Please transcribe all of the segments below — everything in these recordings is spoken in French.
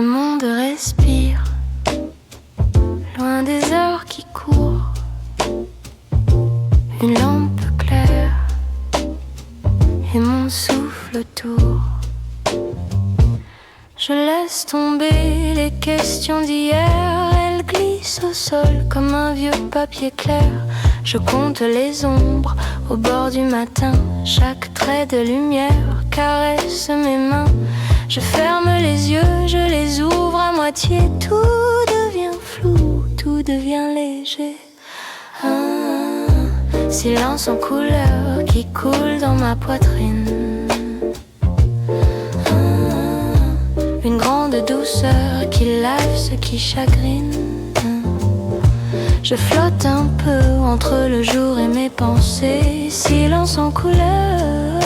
Le monde respire, loin des heures qui courent. Une lampe claire et mon souffle autour. Je laisse tomber les questions d'hier. Elles glissent au sol comme un vieux papier clair. Je compte les ombres au bord du matin. Chaque trait de lumière caresse mes mains. Je ferme les yeux, je les ouvre à moitié. Tout devient flou, tout devient léger. Un silence en couleur qui coule dans ma poitrine. Une grande douceur qui lave ce qui chagrine. Je flotte un peu entre le jour et mes pensées. Silence en couleur.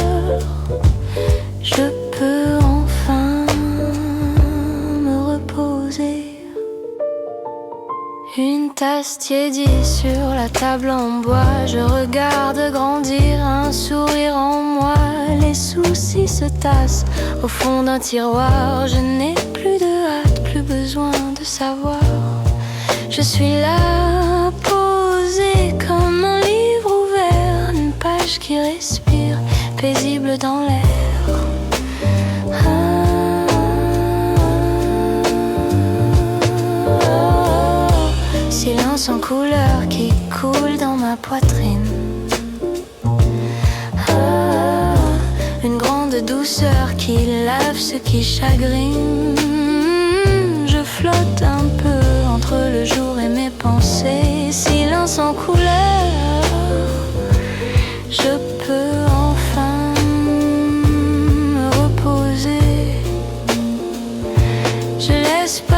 Je peux enfin me reposer. Une tasse tiédie sur la table en bois. Je regarde grandir un sourire en moi. Les soucis se tassent au fond d'un tiroir. Je n'ai plus de hâte, plus besoin de savoir. Je suis là, posée comme un livre ouvert. Une page qui respire, paisible dans l'air. Silence en couleur qui coule dans ma poitrine. Une grande douceur qui lave ce qui chagrine. Je flotte un peu entre le jour et mes pensées. Silence en couleur. Je peux enfin me reposer. Je laisse passer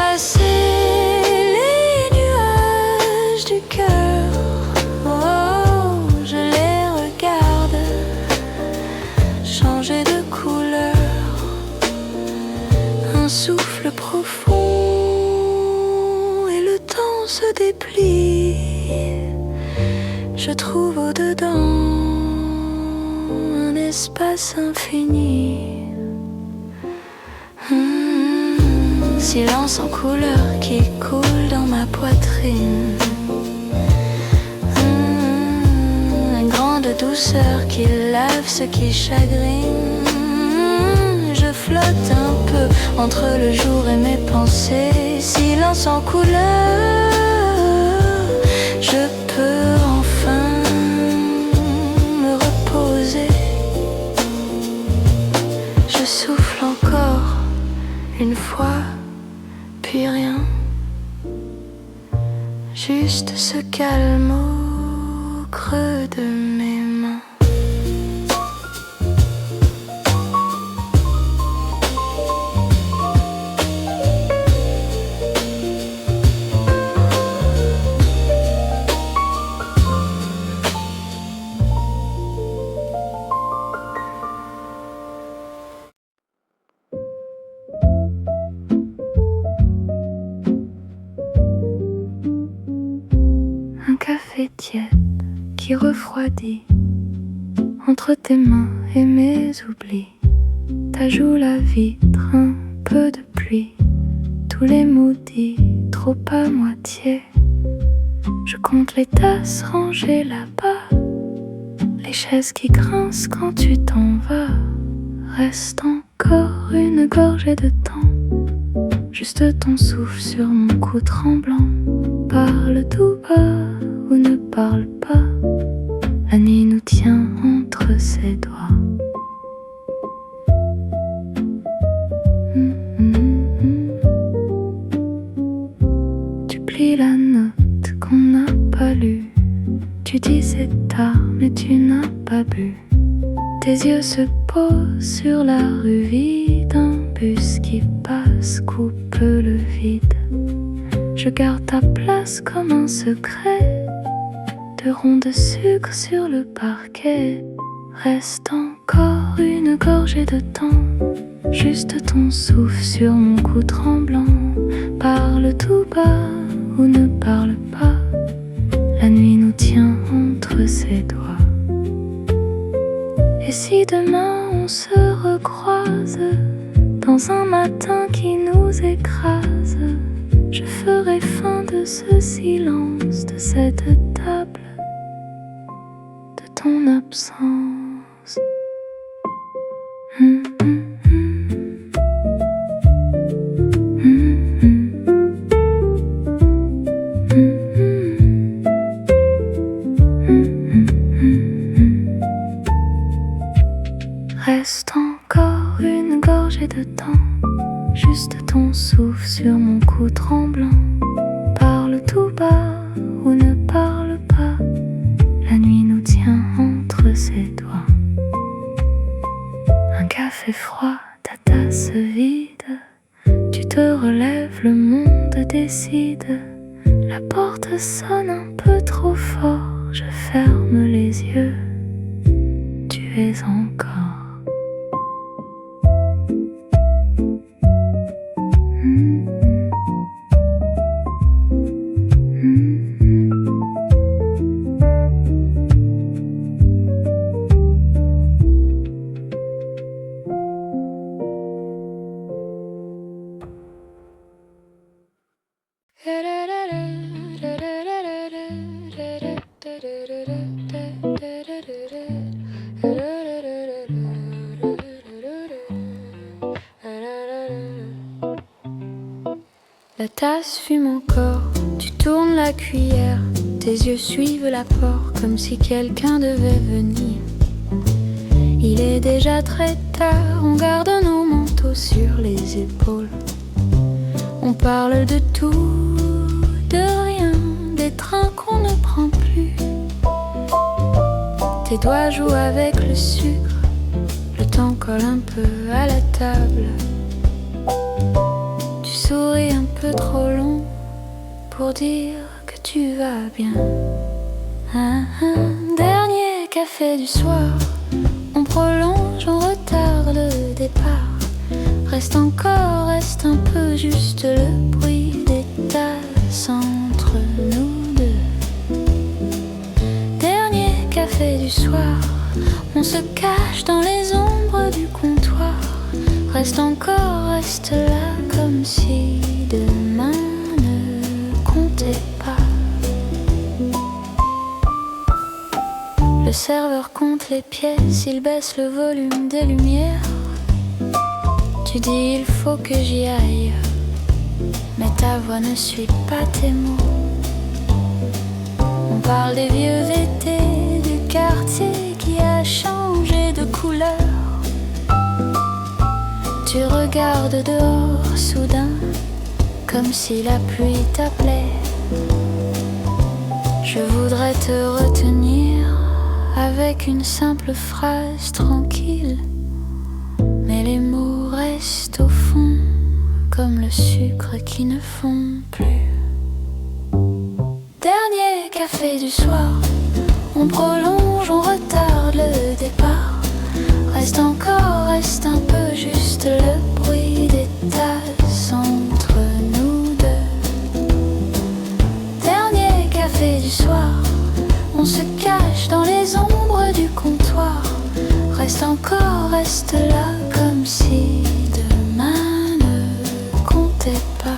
souffle profond et le temps se déplie. Je trouve au-dedans un espace infini. Silence en couleur qui coule dans ma poitrine. Une grande douceur qui lave ce qui chagrine. Je flotte un peu entre le jour et mes pensées. Silence en couleur. Je peux enfin me reposer. Je souffle encore une fois, puis rien. Juste ce calme au creux de mes mains. Café tiède qui refroidit entre tes mains et mes oublis. Ta joue la vitre, un peu de pluie. Tous les mots dits, trop à moitié. Je compte les tasses rangées là-bas. Les chaises qui grincent quand tu t'en vas. Reste encore une gorgée de temps. Juste ton souffle sur mon cou tremblant. Parle tout bas ou ne parle pas. La nuit nous tient entre ses doigts. Tu plies la note qu'on n'a pas lue. Tu dis c'est tard mais tu n'as pas bu. Tes yeux se posent sur la rue vide. Un bus qui passe coupe le vide. Je garde ta place comme un secret. De ronds de sucre sur le parquet. Reste encore une gorgée de temps. Juste ton souffle sur mon cou tremblant. Parle tout bas ou ne parle pas. La nuit nous tient entre ses doigts. Et si demain on se recroise dans un matin qui nous nous écrase. Je ferai fin de ce silence, de cette table, de ton absence. Reste encore une gorgée de temps, juste ton souffle sur mon cou tremblant. Parle tout bas ou ne parle pas, la nuit nous tient entre ses doigts. Un café froid, ta tasse vide, tu te relèves, le monde décide. La porte sonne un peu trop fort, je ferme les yeux, tu es encore. La tasse fume encore, tu tournes la cuillère, tes yeux suivent l'apport comme si quelqu'un devait venir. Il est déjà très tard, on garde nos manteaux sur les épaules. On parle de tout, de rien, des trains qu'on ne prend plus. Tes doigts jouent avec le sucre, le temps colle un peu à la table. Tu souris un peu trop long pour dire que tu vas bien. Un dernier café du soir, on prolonge, on retarde le départ. Reste encore, reste un peu, juste le bruit des tasses entre nous deux. Dernier café du soir, on se cache dans les ombres du comptoir. Reste encore, reste là comme si demain ne comptait pas. Le serveur compte les pièces, il baisse le volume des lumières. Tu dis il faut que j'y aille, mais ta voix ne suit pas tes mots. On parle des vieux VT, du quartier qui a changé de couleur. Tu regardes dehors soudain, comme si la pluie t'appelait. Je voudrais te retenir avec une simple phrase tranquille, mais les mots restent au fond, comme le sucre qui ne fond plus. Dernier café du soir, on prolonge, on retarde le départ. Reste encore, reste un peu, juste le bruit des tasses entre nous deux. Dernier café du soir, on se cache dans les ombres du comptoir. Reste encore, reste là comme si demain ne comptait pas.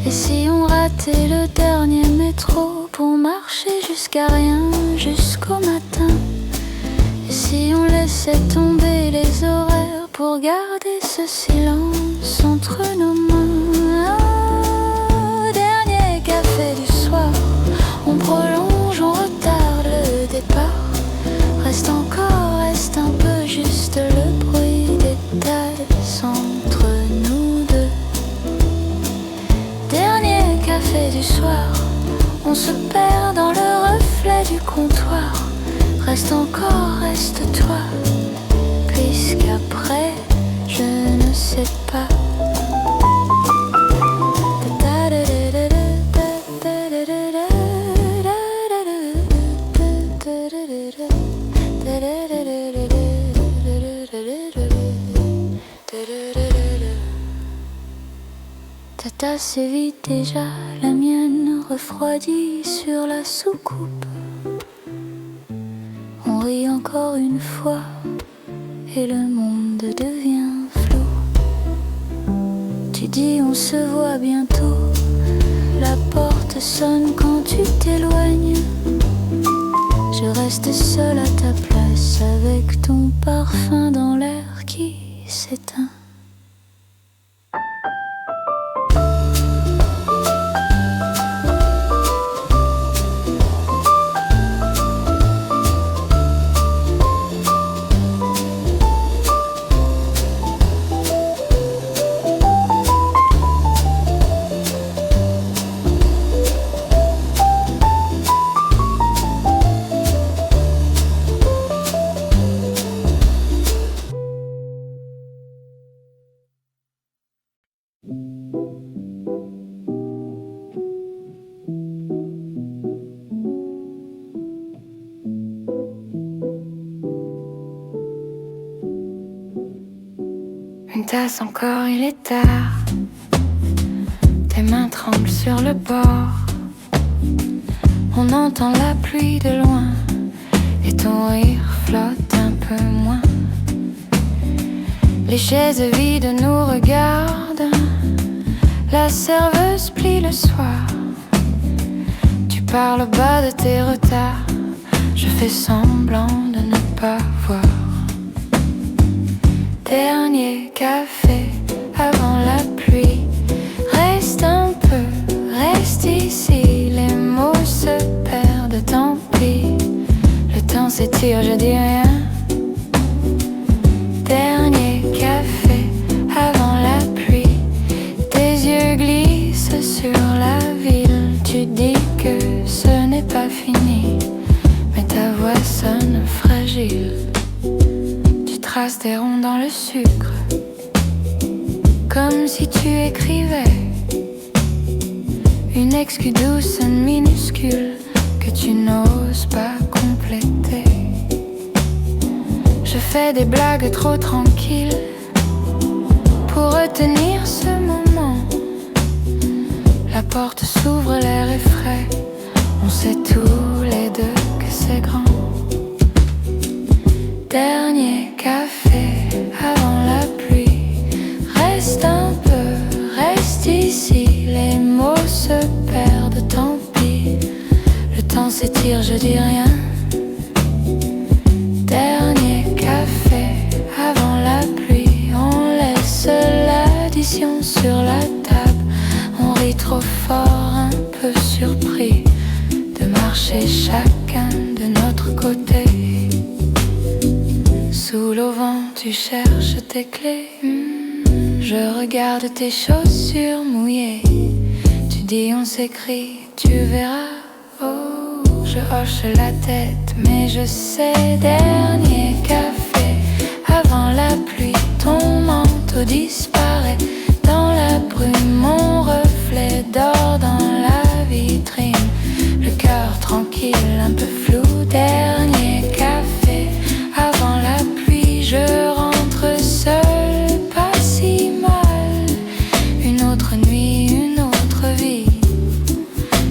Et si on ratait le dernier métro pour marcher jusqu'à rien, jusqu'au matin? Et si on laissait tomber les horaires pour garder ce silence entre nos mains? Ah, dernier café du soir, on prolonge, on retarde le départ. Reste encore, reste un peu, juste le bruit des tasses entre nous deux. Dernier café du soir, on se perd dans le reflet du comptoir. Reste encore, reste toi, puisqu'après, je ne sais pas. Ta tasse est vide déjà, la mienne refroidie sur la soucoupe. On rit encore une fois et le monde devient flou. Tu dis on se voit bientôt. La porte sonne quand tu t'éloignes. Je reste seule à ta place avec ton parfum dans l'air qui s'éteint. Une tasse encore, il est tard. Tes mains tremblent sur le bord. On entend la pluie de loin et ton rire flotte un peu moins. Les chaises vides nous regardent. La serveuse plie le soir. Tu parles bas de tes retards. Je fais semblant de ne pas voir. Dernier café avant la pluie. Reste un peu, reste ici. Les mots se perdent, tant pis. Le temps s'étire, je dis rien. Dernier café avant la pluie. Tes yeux glissent sur la ville. Tu dis que ce n'est pas fini, mais ta voix sonne fragile. Trace des ronds dans le sucre, comme si tu écrivais une excuse douce minuscule que tu n'oses pas compléter. Je fais des blagues trop tranquilles pour retenir ce moment. La porte s'ouvre, l'air est frais. On sait tous les deux que c'est grand. Dernier café avant la pluie. Reste un peu, reste ici. Les mots se perdent, tant pis. Le temps s'étire, je dis rien. Dernier café avant la pluie. On laisse l'addition sur la table. On rit trop fort, un peu surpris de marcher chacun de notre côté. Sous l'auvent, tu cherches tes clés. Je regarde tes chaussures mouillées. Tu dis on s'écrit, tu verras. Oh, je hoche la tête, mais je sais. Dernier café avant la pluie. Ton manteau disparaît dans la brume. Mon reflet dort dans la vitrine. Le cœur tranquille, un peu flou. Dernier café avant la pluie. Je rentre seule, pas si mal. Une autre nuit, une autre vie.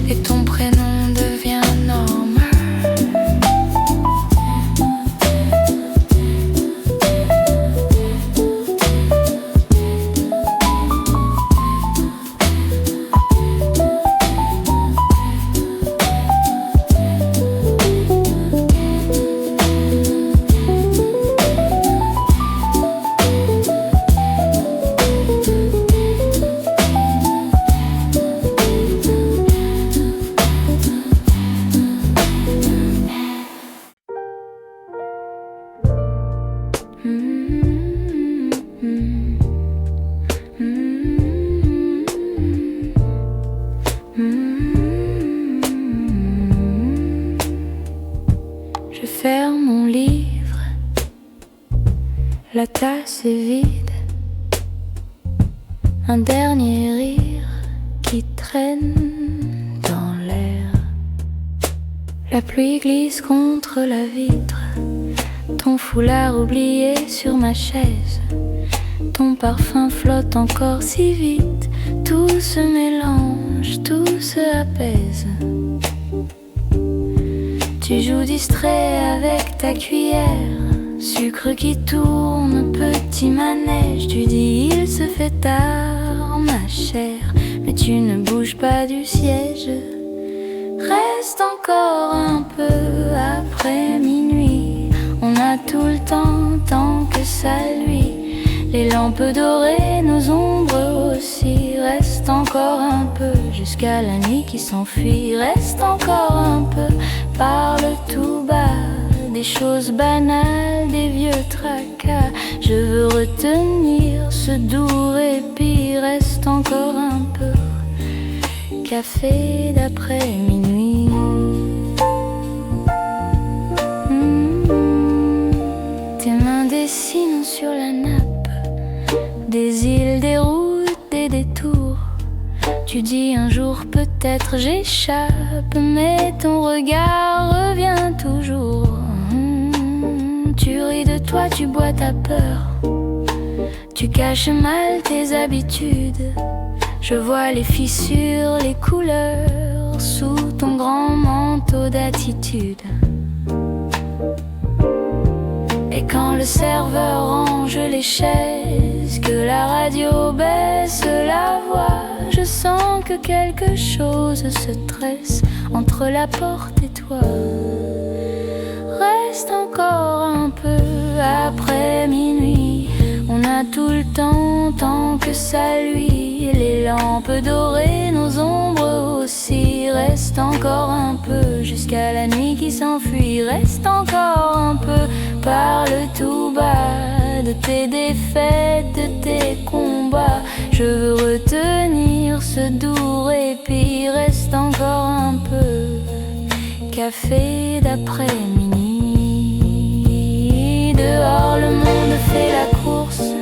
Et ton prénom devient normal. Je ferme mon livre, la tasse est vide. Un dernier rire qui traîne dans l'air. La pluie glisse contre la vitre. Ton foulard oublié sur ma chaise. Ton parfum flotte encore si vite. Tout se mélange, tout se apaise. Tu joues distrait avec ta cuillère. Sucre qui tourne, petit manège. Tu dis il se fait tard, encore ma chère, mais tu ne bouges pas du siège. Reste encore un peu après minuit, on a tout le temps, tant que ça lui. Les lampes dorées, nos ombres aussi. Reste encore un peu jusqu'à la nuit qui s'enfuit. Reste encore un peu, parle tout bas des choses banales, des vieux tracas. Je veux retenir ce doux répit. Reste encore un peu, café d'après minuit. Tes mains dessinent sur la nappe des îles, des routes, des détours. Tu dis un jour peut-être j'échappe, mais ton regard revient toujours. Tu ris de toi, tu bois ta peur, tu caches mal tes habitudes. Je vois les fissures, les couleurs sous ton grand manteau d'attitude. Et quand le serveur range les chaises, que la radio baisse la voix, je sens que quelque chose se tresse entre la porte et toi. Reste encore un peu après minuit, on a tout le temps, tant que ça lui. Les lampes dorées, nos ombres aussi. Reste encore un peu jusqu'à la nuit qui s'enfuit. Reste encore un peu, parle tout bas de tes défaites, de tes combats. Je veux retenir ce doux répit. Reste encore un peu, café d'après minuit. Dehors le monde fait la course,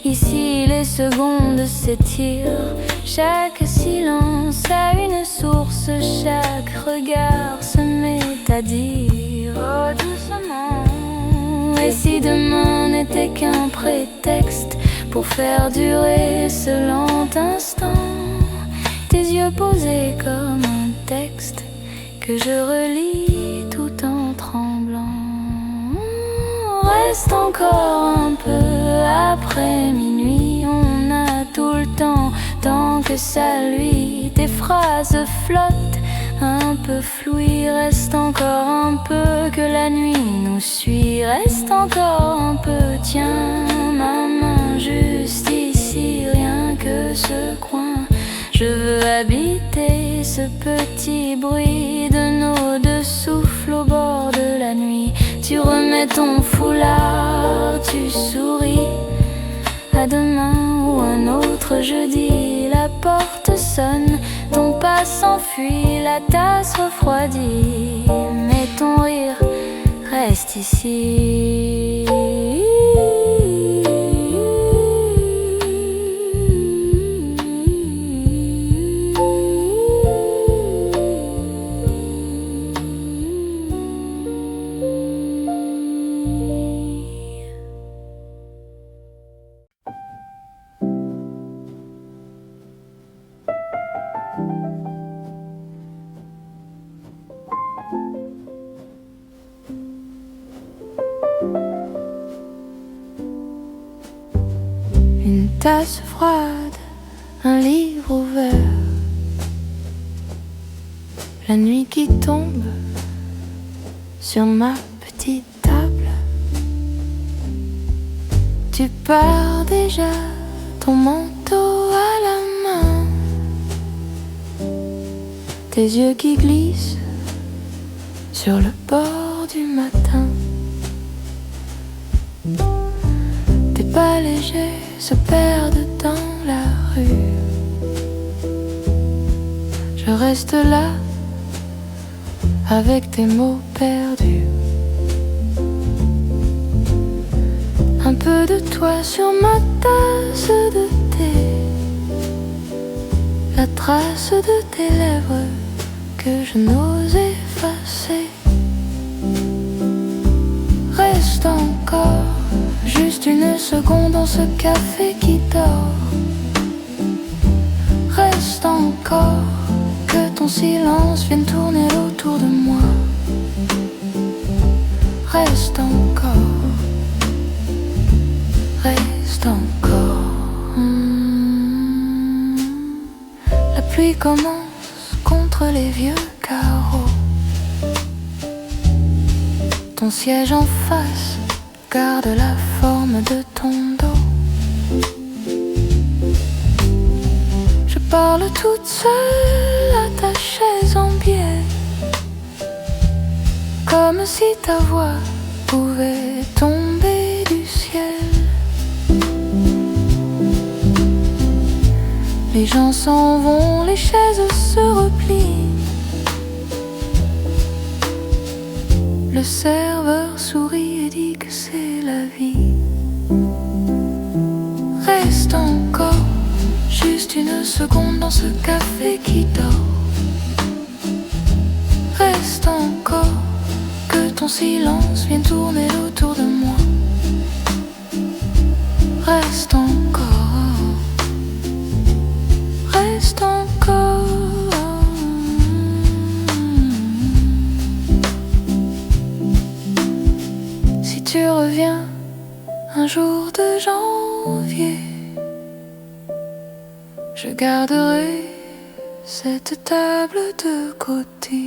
ici les secondes s'étirent. Chaque silence a une source, chaque regard se met à dire oh doucement. Et si demain n'était qu'un prétexte pour faire durer ce lent instant, tes yeux posés comme un texte que je relis tout en tremblant. Reste encore un peu après minuit, on a tout le temps, tant que ça lui. Tes phrases flottent un peu floues. Reste encore un peu, que la nuit nous suit. Reste encore un peu, tiens ma main juste ici, rien que ce coin. Je veux habiter ce petit bruit de nos deux souffles au bord de la nuit. Tu remets ton foulard, tu souris. À demain ou un autre jeudi. La porte sonne, ton pas s'enfuit, la tasse refroidit, mais ton rire reste ici. Une tasse froide, un livre ouvert, la nuit qui tombe sur ma petite table. Tu pars déjà, ton manteau à la main, tes yeux qui glissent sur le bord du matin. Tes pas légers se perdent dans la rue. Je reste là avec tes mots perdus. Un peu de toi sur ma tasse de thé, la trace de tes lèvres que je n'ose effacer. Reste encore juste une seconde dans ce café qui dort. Reste encore, que ton silence vienne tourner autour de moi. Reste encore, reste encore. vie commence contre les vieux carreaux. Ton siège en face garde la forme de ton dos. Je parle toute seule à ta chaise en biais, comme si ta voix pouvait tomber du ciel. Les gens s'en vont, les chaises se replient. Le serveur sourit et dit que c'est la vie. Reste encore juste une seconde dans ce café qui dort. Reste encore, que ton silence vienne tourner autour de moi. Reste encore, reste encore. Si tu reviens un jour de janvier, je garderai cette table de côté.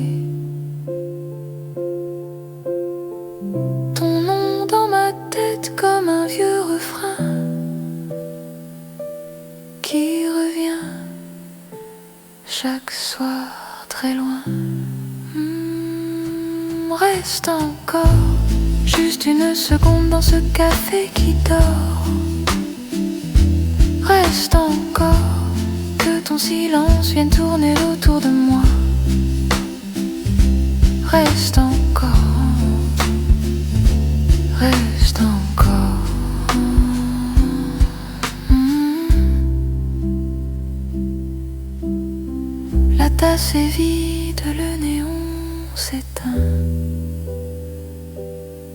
Ton nom dans ma tête comme un vieux refrain qui revient chaque soir très loin. Reste encore juste une seconde dans ce café qui dort. Reste encore, que ton silence vienne tourner autour de moi. Reste encore, reste encore. La tasse est vide, le néon s'éteint.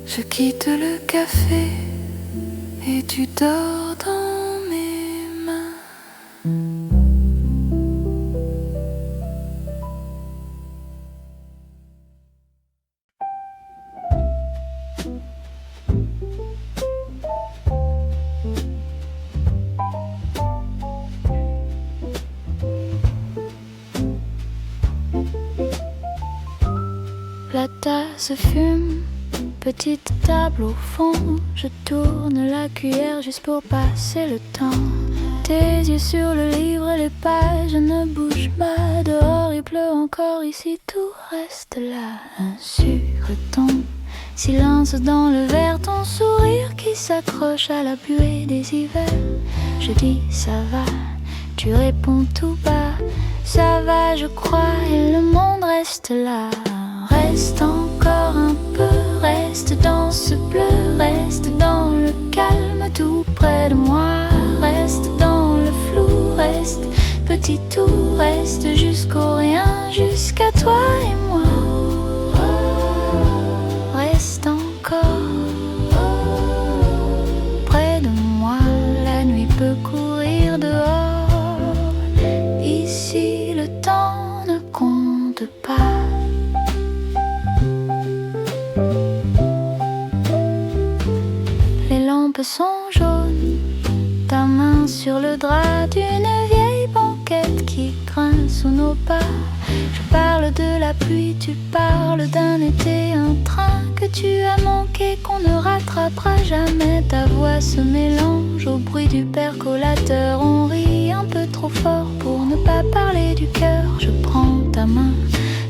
Je quitte le café et tu dors dans mes mains. La tasse fume, petite table au fond. Je tourne la cuillère juste pour passer le temps. Tes yeux sur le livre et les pages ne bougent pas. Dehors il pleut encore, ici tout reste là. Un sucre tombe, silence dans le verre. Ton sourire qui s'accroche à la buée des hivers. Je dis ça va, tu réponds tout bas. Ça va je crois et le monde reste là. Reste encore un peu, reste dans ce bleu, reste dans le calme tout près de moi. Reste dans le flou, reste petit tout, reste jusqu'au rien, jusqu'à toi et moi. Reste encore près de moi, la nuit peut courir dehors. Ici le temps ne compte pas. Les lampes sont jaunes, ta main sur le drap d'une vieille banquette qui grince sous nos pas. Je parle de la pluie, tu parles d'un été, un train que tu as manqué, qu'on ne rattrapera jamais. Ta voix se mélange au bruit du percolateur. On rit un peu trop fort pour ne pas parler du cœur. Je prends ta main,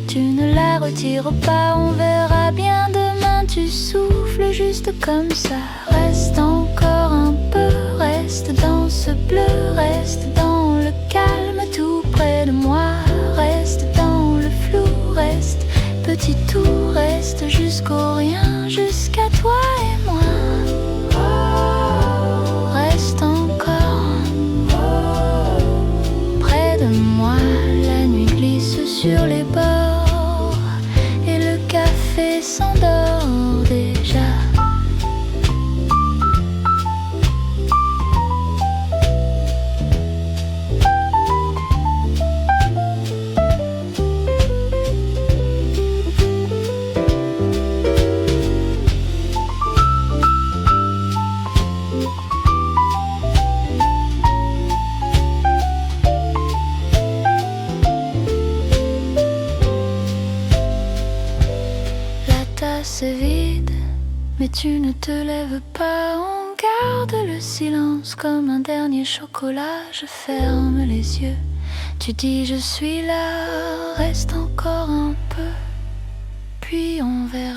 tu ne la retires pas. On verra bien demain, tu souffles juste comme ça. Reste encore un peu, reste dans ce bleu, reste dans le calme tout près de moi. Reste dans le flou, reste petit tout, reste jusqu'au rien, jusqu'à toi et moi. Reste encore près de moi, la nuit glisse sur les bords et le café s'endort déjà. tu ne te lèves pas, on garde le silence comme un dernier chocolat. Je ferme les yeux, tu dis je suis là, reste encore un peu, puis on verra.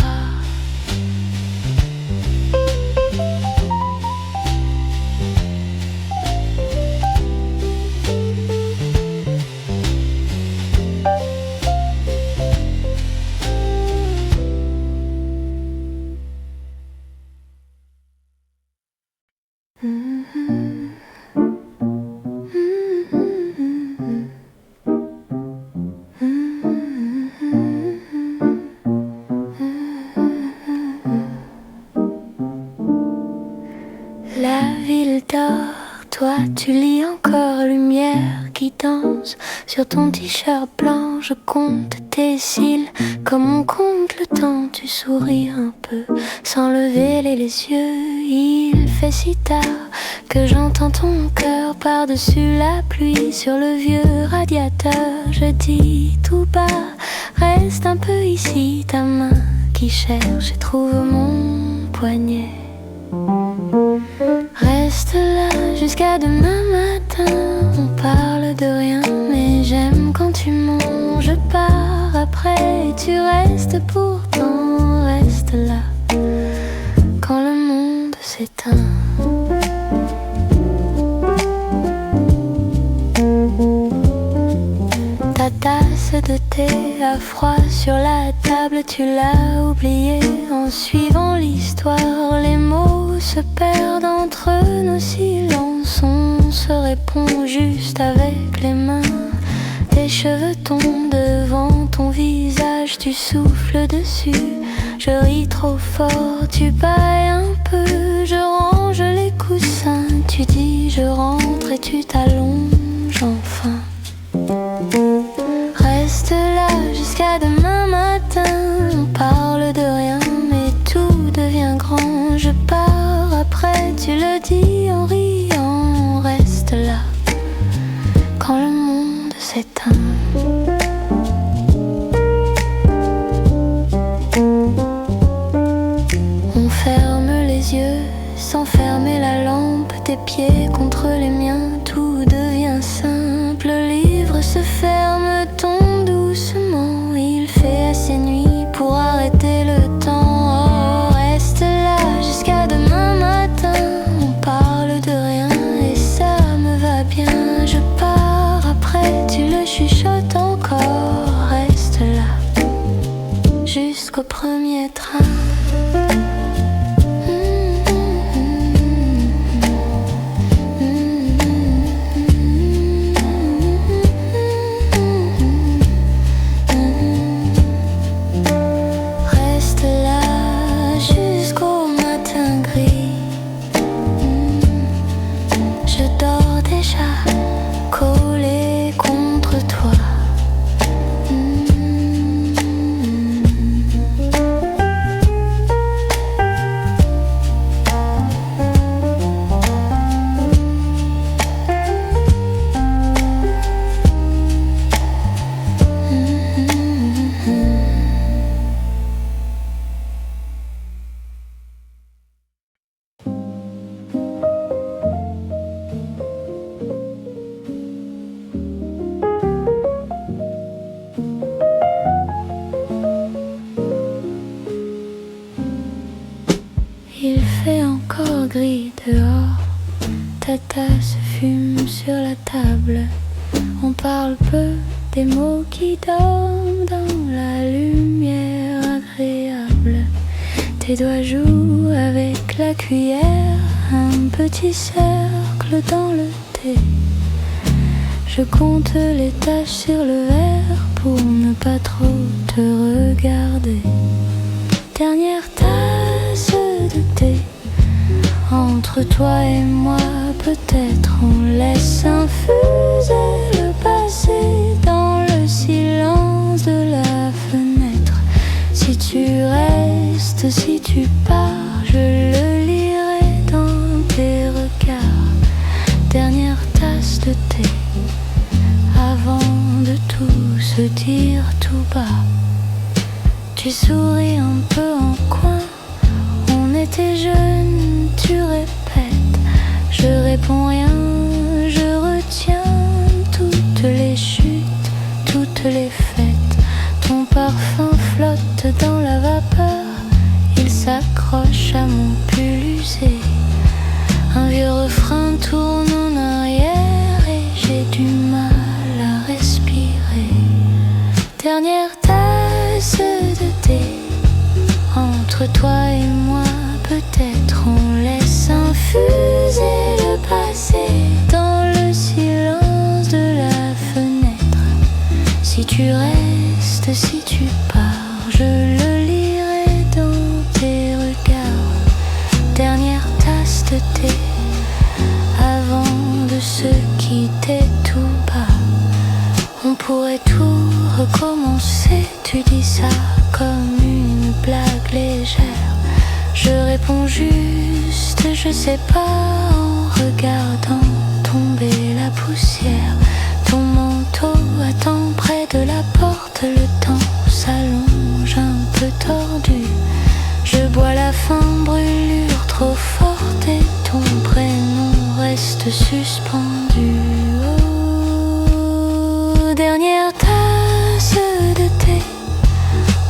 La ville dort, toi tu lis encore, lumière qui danse sur ton t-shirt blanc. Je compte tes cils comme on compte le temps. Tu souris un peu sans lever les yeux. Il fait si tard que j'entends ton cœur par-dessus la pluie sur le vieux radiateur. Je dis tout bas, reste un peu ici. Ta main qui cherche et trouve mon poignet. Reste là jusqu'à demain matin. On parle de rien, mais j'aime quand tu mens. Je pars après et tu restes pourtant. Reste là quand le monde s'éteint. Ta tasse de thé à froid sur la table, tu l'as oubliée en suivant l'histoire. Les mots se perdent entre nos silences, on se répond juste avec les mains. Tes cheveux tombent devant ton visage, tu souffles dessus. Je ris trop fort, tu bailles un peu, je range les coussins. Tu dis je rentre et tu t'allonges enfin. Reste là jusqu'à demain matin. On parle de rien mais tout devient grand. Je pars après, tu le dis en riant. Reste là quand le monde s'éteint. On ferme les yeux sans fermer la lampe. Tes pieds contre les miens, tout devient simple. Le livre se ferme, tombe doucement. Il fait assez nuit pour arrêter le temps. Oh, reste là jusqu'à demain matin. On parle de rien et ça me va bien. Je pars après, tu le chuchotes encore. Reste là jusqu'au premier train. Collé contre toi. Il fait encore gris dehors, ta tasse fume sur la table. On parle peu des mots qui dorment dans la lumière agréable. Tes doigts jouent avec la cuillère, un petit cercle dans le thé. Je compte les taches sur le verre pour ne pas trop te regarder. Dernière tasse de thé, entre toi et moi peut-être on laisse infuser le passé dans le silence de la fenêtre. Si tu restes, si tu pars, je le lirai dans tes regards. Dernière tasse de thé, avant de tout se dire tout bas. Tu souris un peu en coin, on est t'es jeune, tu répètes. Je réponds rien, je retiens toutes les chutes, toutes les fêtes. Ton parfum flotte dans la vapeur, il s'accroche à mon pull usé. Un vieux refrain tourne en arrière et j'ai du mal à respirer. Dernière tasse de thé, entre toi et moi peut-être on laisse infuser le passé dans le silence de la fenêtre. Si tu restes, si tu pars, je le lirai dans tes regards. Dernière tasse de thé avant de se quitter tout bas. On pourrait tout recommencer, tu dis ça comme une blague légère. Je réponds juste, je sais pas, en regardant tomber la poussière. Ton manteau attend près de la porte, le temps s'allonge un peu tordu. Je bois la fin, brûlure trop forte et ton prénom reste suspendu. Oh, dernière tasse de thé,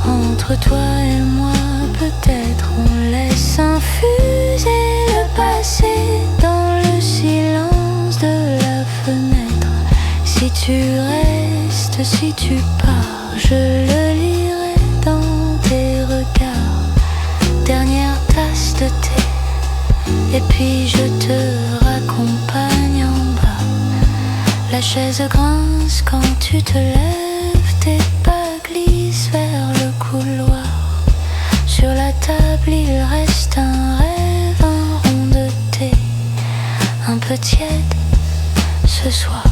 entre toi et moi peut-être on laisse infuser le passé dans le silence de la fenêtre. Si tu restes, si tu pars, je le lirai dans tes regards. Dernière tasse de thé, et puis je te raccompagne en bas. La chaise grince quand tu te lèves, tes pas glissent vers le couloir. Sur la table il reste un rêve, un rond de thé, un peu tiède ce soir.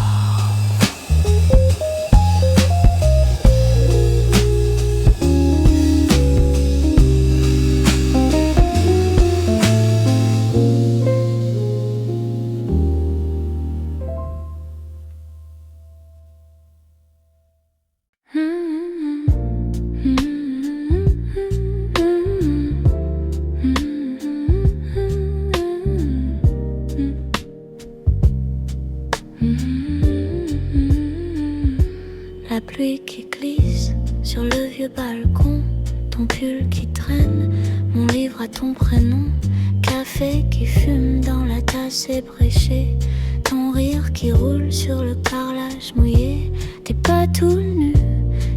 La pluie qui glisse sur le vieux balcon, ton pull qui traîne, mon livre à ton prénom, café qui fume dans la tasse ébréchée, ton rire qui roule sur le carrelage mouillé, tes pas tout nus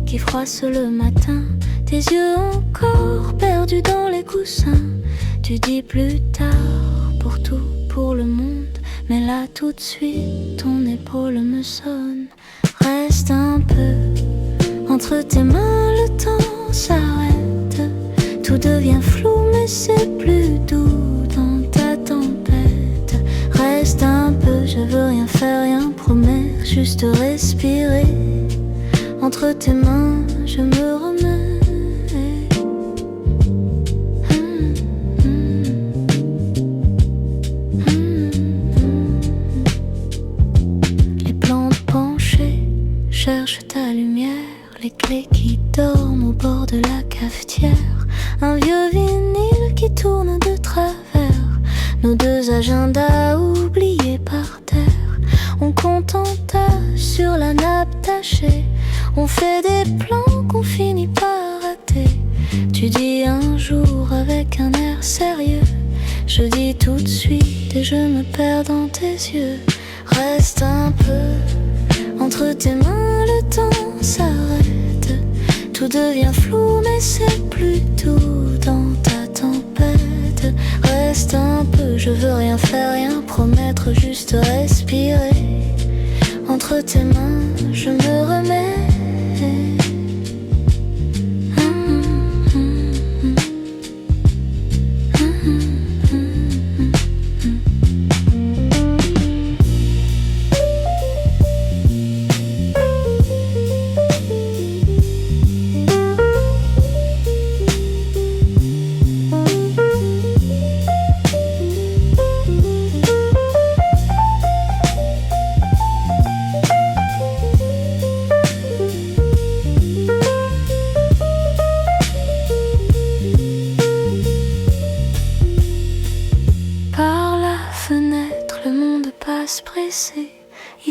qui froissent le matin, tes yeux encore perdus dans les coussins. Tu dis plus tard pour tout, pour le monde, mais là tout de suite ton épaule me sonne. Reste un peu entre tes mains, le temps s'arrête. Tout devient flou mais c'est plus doux dans ta tempête. Reste un peu, je veux rien faire, rien promettre, juste respirer. Entre tes mains, je me remets. Cherche ta lumière, les clés qui dorment au bord de la cafetière, un vieux vinyle qui tourne de travers, nos deux agendas oubliés par terre. On compte en tas sur la nappe tachée, on fait des plans qu'on finit par rater. Tu dis un jour avec un air sérieux, je dis tout de suite et je me perds dans tes yeux. Reste un peu entre tes mains, le temps s'arrête. Tout devient flou mais c'est plus doux dans ta tempête. Reste un peu, je veux rien faire, rien promettre, juste respirer. Entre tes mains, je me remets.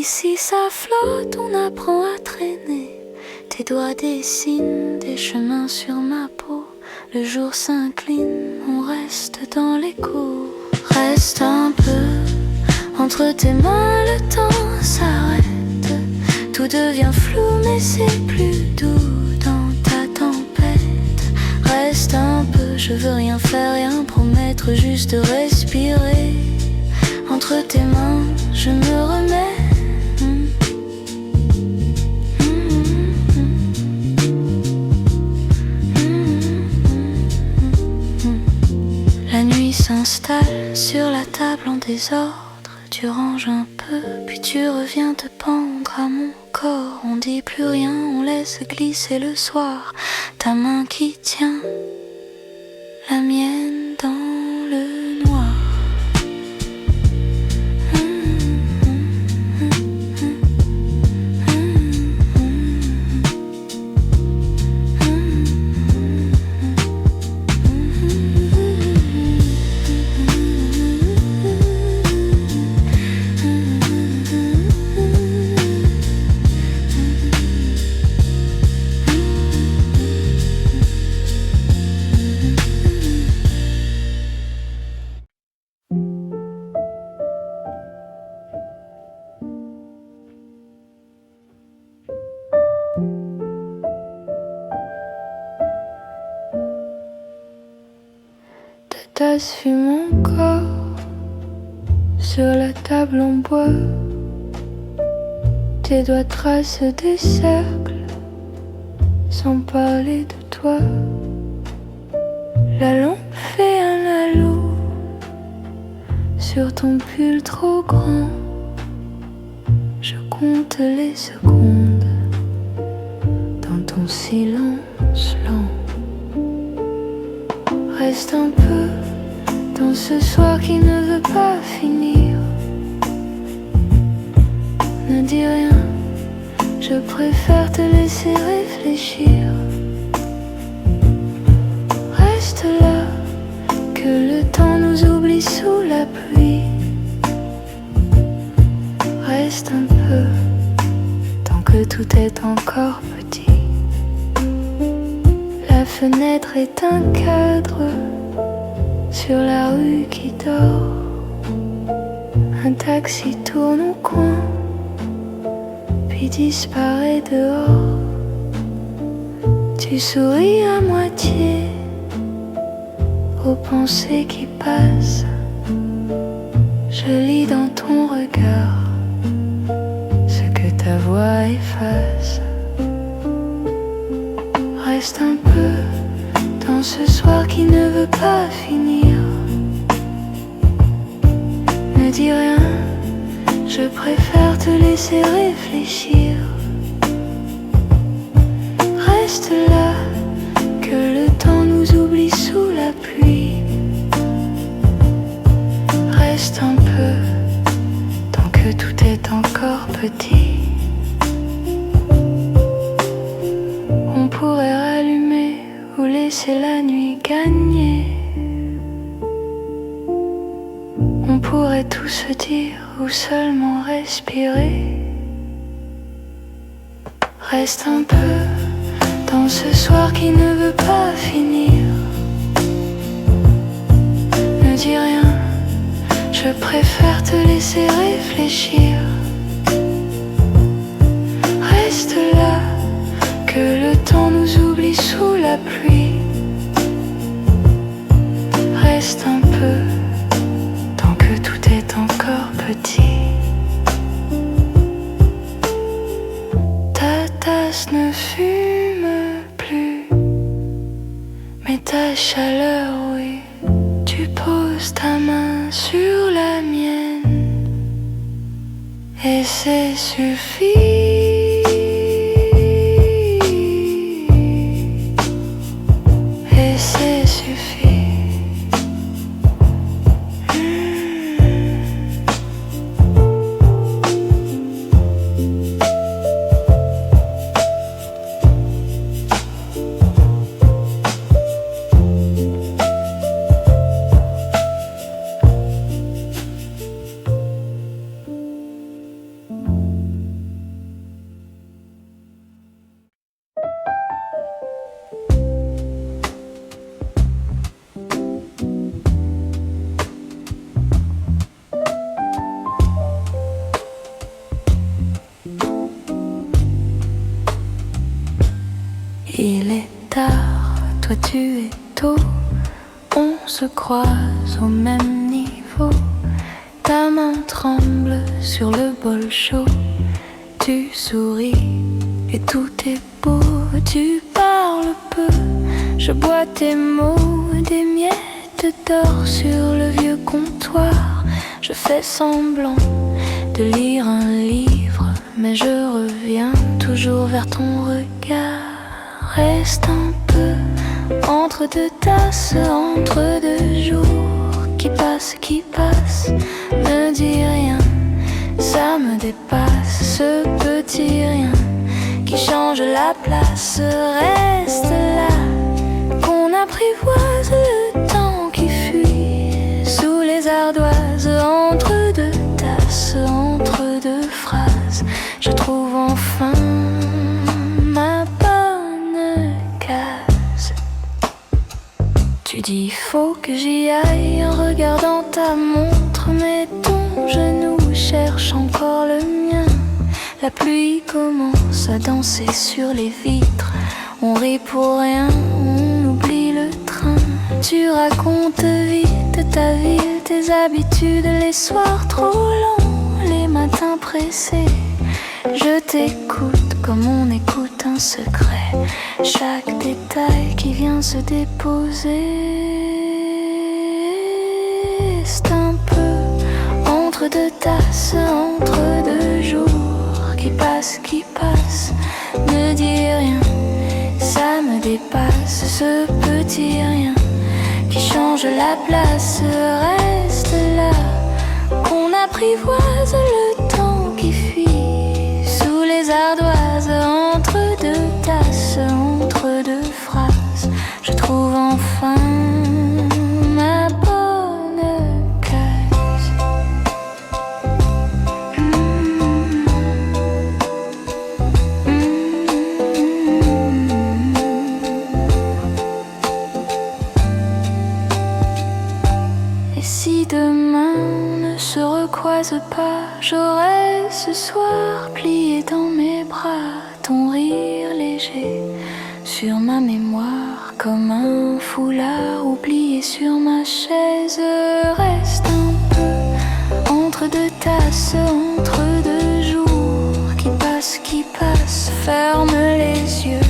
Ici ça flotte, on apprend à traîner. Tes doigts dessinent des chemins sur ma peau. Le jour s'incline, on reste dans les cours. Reste un peu entre tes mains, le temps s'arrête. Tout devient flou mais c'est plus doux dans ta tempête. Reste un peu, je veux rien faire, rien promettre, juste respirer. Entre tes mains, je me remets. La nuit s'installe sur la table en désordre. Tu ranges un peu, puis tu reviens te pendre à mon corps. On dit plus rien, on laisse glisser le soir. Ta main qui tient la mienne dans le noir. Tasse fume encore sur la table en bois. Tes doigts tracent des cercles sans parler de toi. La lampe fait un halo sur ton pull trop grand. Je compte les secondes dans ton silence lent. Reste un peu dans ce soir qui ne veut pas finir. Ne dis rien, je préfère te laisser réfléchir. Reste là, que le temps nous oublie sous la pluie. Reste un peu, tant que tout est encore petit. La fenêtre est un cadre sur la rue qui dort. Un taxi tourne au coin, puis disparaît dehors. Tu souris à moitié aux pensées qui passent. Je lis dans ton regard ce que ta voix efface. Reste un peu dans ce soir qui ne veut pas finir. Ne dis rien, je préfère te laisser réfléchir. Reste là, que le temps nous oublie sous la pluie. Reste un peu, tant que tout est encore petit. On pourrait rallumer ou laisser la nuit gagner. On pourrait tout se dire ou seulement respirer. Reste un peu dans ce soir qui ne veut pas finir. Ne dis rien, je préfère te laisser réfléchir. Reste là, que le temps nous oublie sous la pluie. Reste un peu, tant que tout est encore petit. Ta tasse ne fume plus, mais ta chaleur, oui. Tu poses ta main sur la mienne, et c'est suffisant. Il est tard, toi tu es tôt. On se croise au même niveau. Ta main tremble sur le bol chaud. Tu souris et tout est beau. Tu parles peu, je bois tes mots. Des miettes d'or sur le vieux comptoir. Je fais semblant de lire un livre, mais je reviens toujours vers ton regard. Reste un peu entre deux tasses, entre deux jours qui passent, ne dis rien, ça me dépasse, ce petit rien qui change la place. Reste là, qu'on apprivoise le temps qui fuit sous les ardoises, entre deux tasses, entre deux phrases, je trouve enfin ma bonne case. Tu dis faut que j'y aille en regardant ta montre, mais ton genou cherche encore le mien. La pluie commence à danser sur les vitres. On rit pour rien, on oublie le train. Tu racontes vite ta ville, tes habitudes, les soirs trop longs, les matins pressés. Je t'écoute comme on écoute un secret, chaque détail qui vient se déposer. C'est un peu entre deux tasses, entre deux jours qui passent, ne dis rien, ça me dépasse, ce petit rien qui change la place. Reste là, qu'on apprivoise le temps qui fuit sous les ardoises, entre deux tasses, entre deux phrases, je trouve enfin ma bonne case. Et si demain on ne se recroise pas, j'aurai ce soir plié dans mes bras ton rire léger sur ma mémoire, comme un foulard oublié sur ma chaise. Reste un peu entre deux tasses, entre deux jours qui passent, ferme les yeux,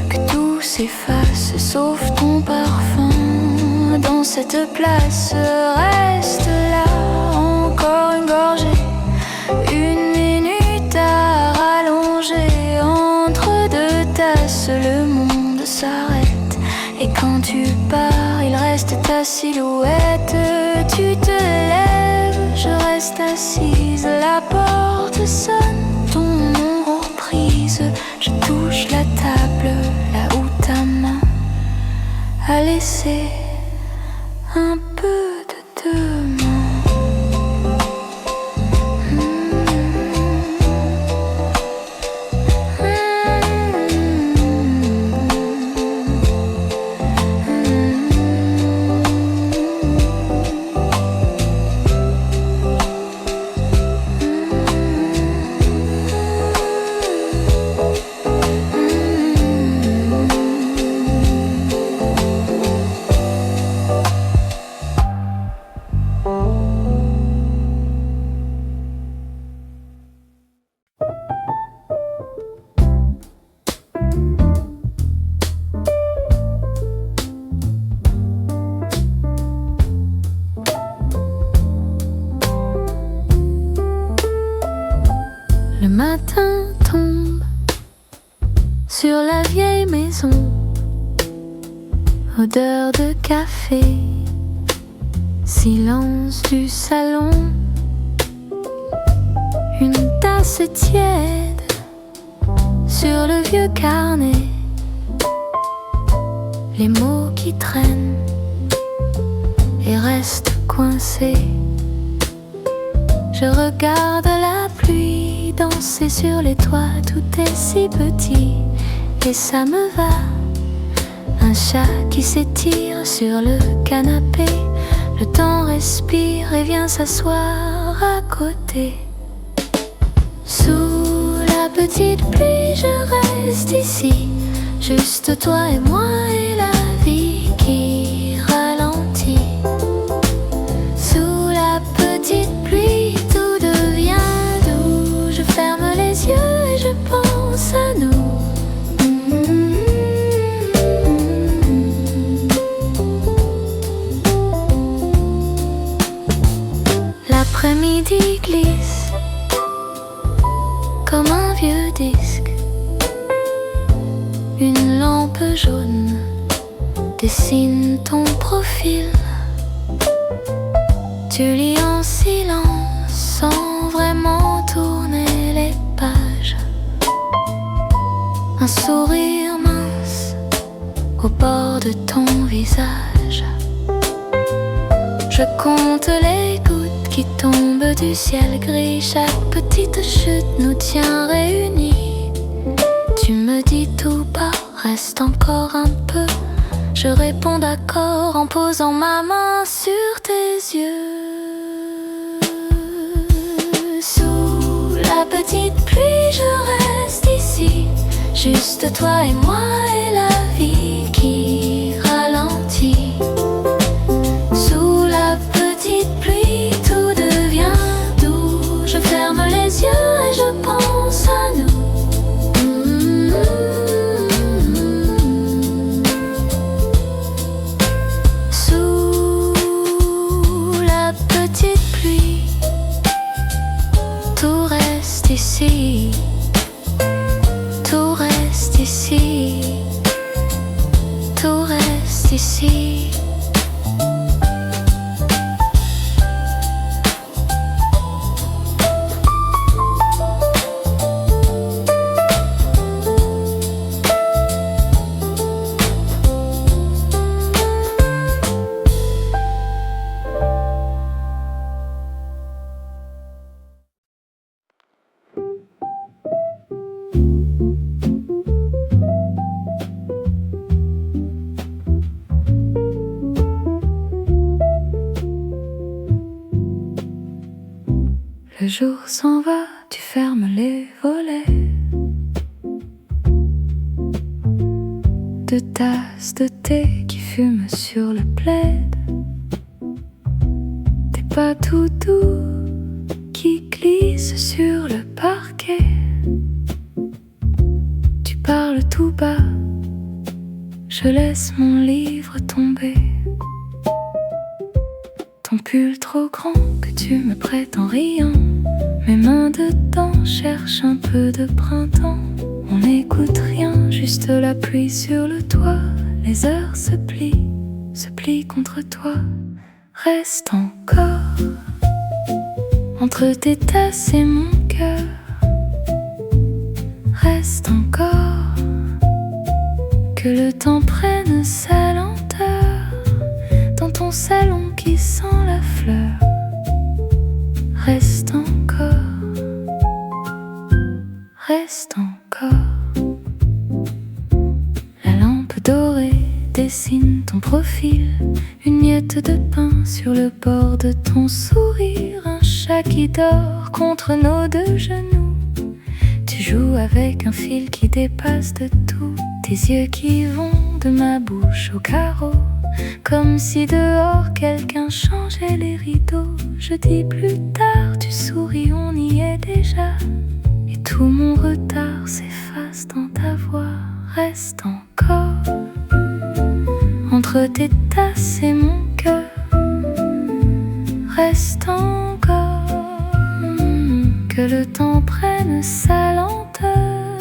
que tout s'efface, sauf ton parfum dans cette place. Reste là, encore une gorgée, une minute à rallonger, entre deux tasses, le monde s'arrête. Et quand tu pars, il reste ta silhouette. Tu te lèves, je reste assise, la porte sonne, ton nom reprise. Je touche la table, là où ta main a laissé un peu de demain. Le matin tombe sur la vieille maison, odeur de café, silence du salon, une tasse tiède sur le vieux carnet, les mots qui traînent et restent coincés. Je regarde la pluie danser sur les toits, tout est si petit et ça me va. Un chat qui s'étire sur le canapé, le temps respire et vient s'asseoir à côté. Sous la petite pluie, je reste ici, Juste toi et moi et la vie qui ralentit. Sous la petite pluie, tout devient doux. Je ferme les yeux et je pense à nous. L'après-midi glisse comme un vieux disque. Une lampe jaune dessine ton profil. Tu lis en silence sans vraiment tourner les pages. Un sourire mince au bord de ton visage. Je compte les gouttes qui tombent du ciel gris. Chaque petite chute nous tient réunis. Tu me dis tout bas, reste encore un peu. Je réponds d'accord en posant ma main sur tes yeux. Sous la petite pluie, je reste ici. Juste toi et moi et la vie qui ralentit. Sous la petite pluie, tout devient doux. Je ferme les yeux et je pense à nous. Sous la petite pluie, tout reste ici. Tout reste ici. Tout reste ici. Le jour s'en va, tu fermes les volets. Deux tasses de thé qui fument sur le plaid. Tes pas tout doux qui glissent sur le parquet. Tu parles tout bas, je laisse mon livre tomber. Ton pull trop grand que tu me prêtes en riant. Mes mains dedans cherchent un peu de printemps. On n'écoute rien, juste la pluie sur le toit. Les heures se plient contre toi. Reste encore entre tes tasses et mon cœur. Reste encore, que le temps prenne sa lenteur. Dans ton salon qui sent la fleur. Reste encore, reste encore. La lampe dorée dessine ton profil. Une miette de pain sur le bord de ton sourire. Un chat qui dort contre nos deux genoux. Tu joues avec un fil qui dépasse de tout. Tes yeux qui vont de ma bouche au carreau. Comme si dehors quelqu'un changeait les rideaux. Je dis plus tard, tu souris, on y est déjà. Et tout mon retard s'efface dans ta voix. Reste encore entre tes tasses et mon cœur. Reste encore, que le temps prenne sa lenteur.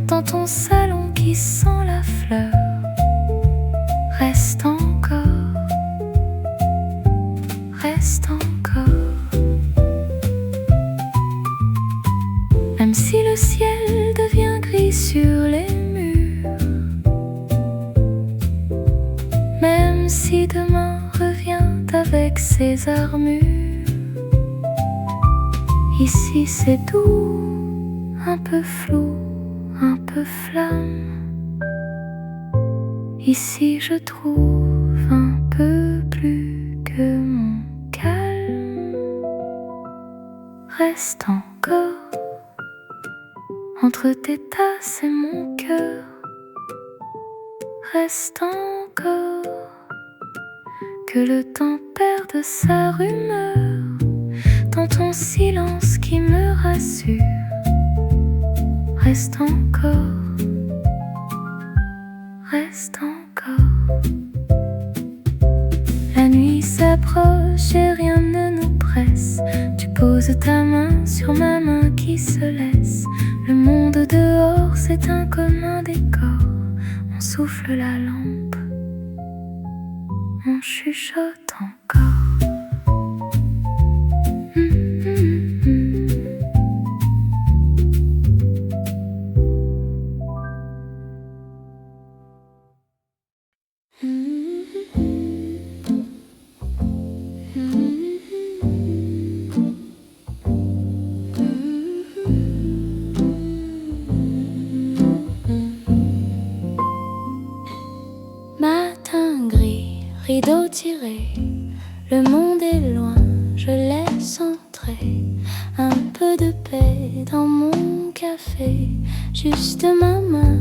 Dans ton salon qui sent la fleur. Reste encore, reste encore. Même si le ciel devient gris sur les murs. Même si demain revient avec ses armures. Ici c'est doux, un peu flou, un peu flamme. Ici je trouve un peu plus que mon calme. Reste encore entre tes tasses et mon cœur. reste encore que le temps perde sa rumeur dans ton silence qui me rassure. Reste encore, reste encore. La nuit s'approche et rien ne nous presse. Tu poses ta main sur ma main qui se laisse. Le monde dehors s'éteint comme un décor. On souffle la lampe, on chuchote encore. Matin gris, rideau tiré, le monde est loin, je laisse entrer un peu de paix dans mon café. Juste ma main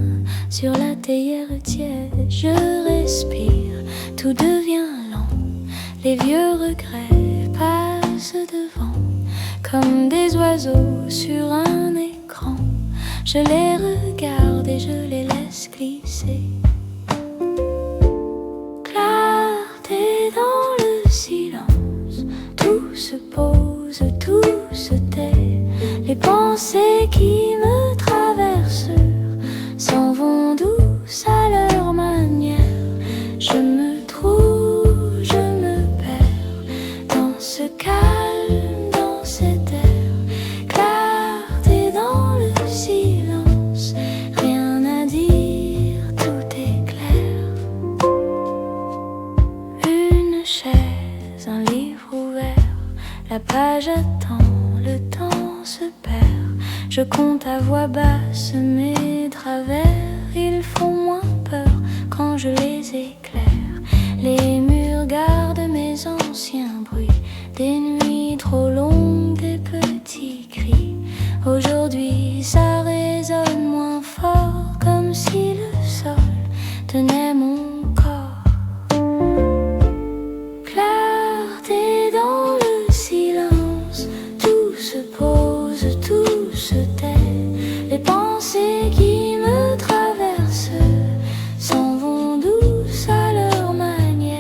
sur la théière tiède, je respire, tout devient lent. Les vieux regrets passent devant, comme des oiseaux sur un écran. Je les regarde et je les laisse glisser. Clarté dans le silence, tout se pose, tout se tait. Les pensées qui me traversent s'en vont douces à leur manière. Je me trouve, je me perds dans ce calme, dans cet air. Clarté dans le silence, rien à dire, tout est clair. Une chaise, un livre ouvert, la page attend, le temps se perd. Je compte à voix basse mes travers, ils font moins peur quand je les éclaire. Les murs gardent mes anciens bruits, des nuits trop longues, des petits cris. Aujourd'hui ça résonne moins fort, comme si le sol tenait mon corps. Clarté dans le silence, tout se pose, tout se tait. Les pensées qui me traversent s'en vont douces à leur manière.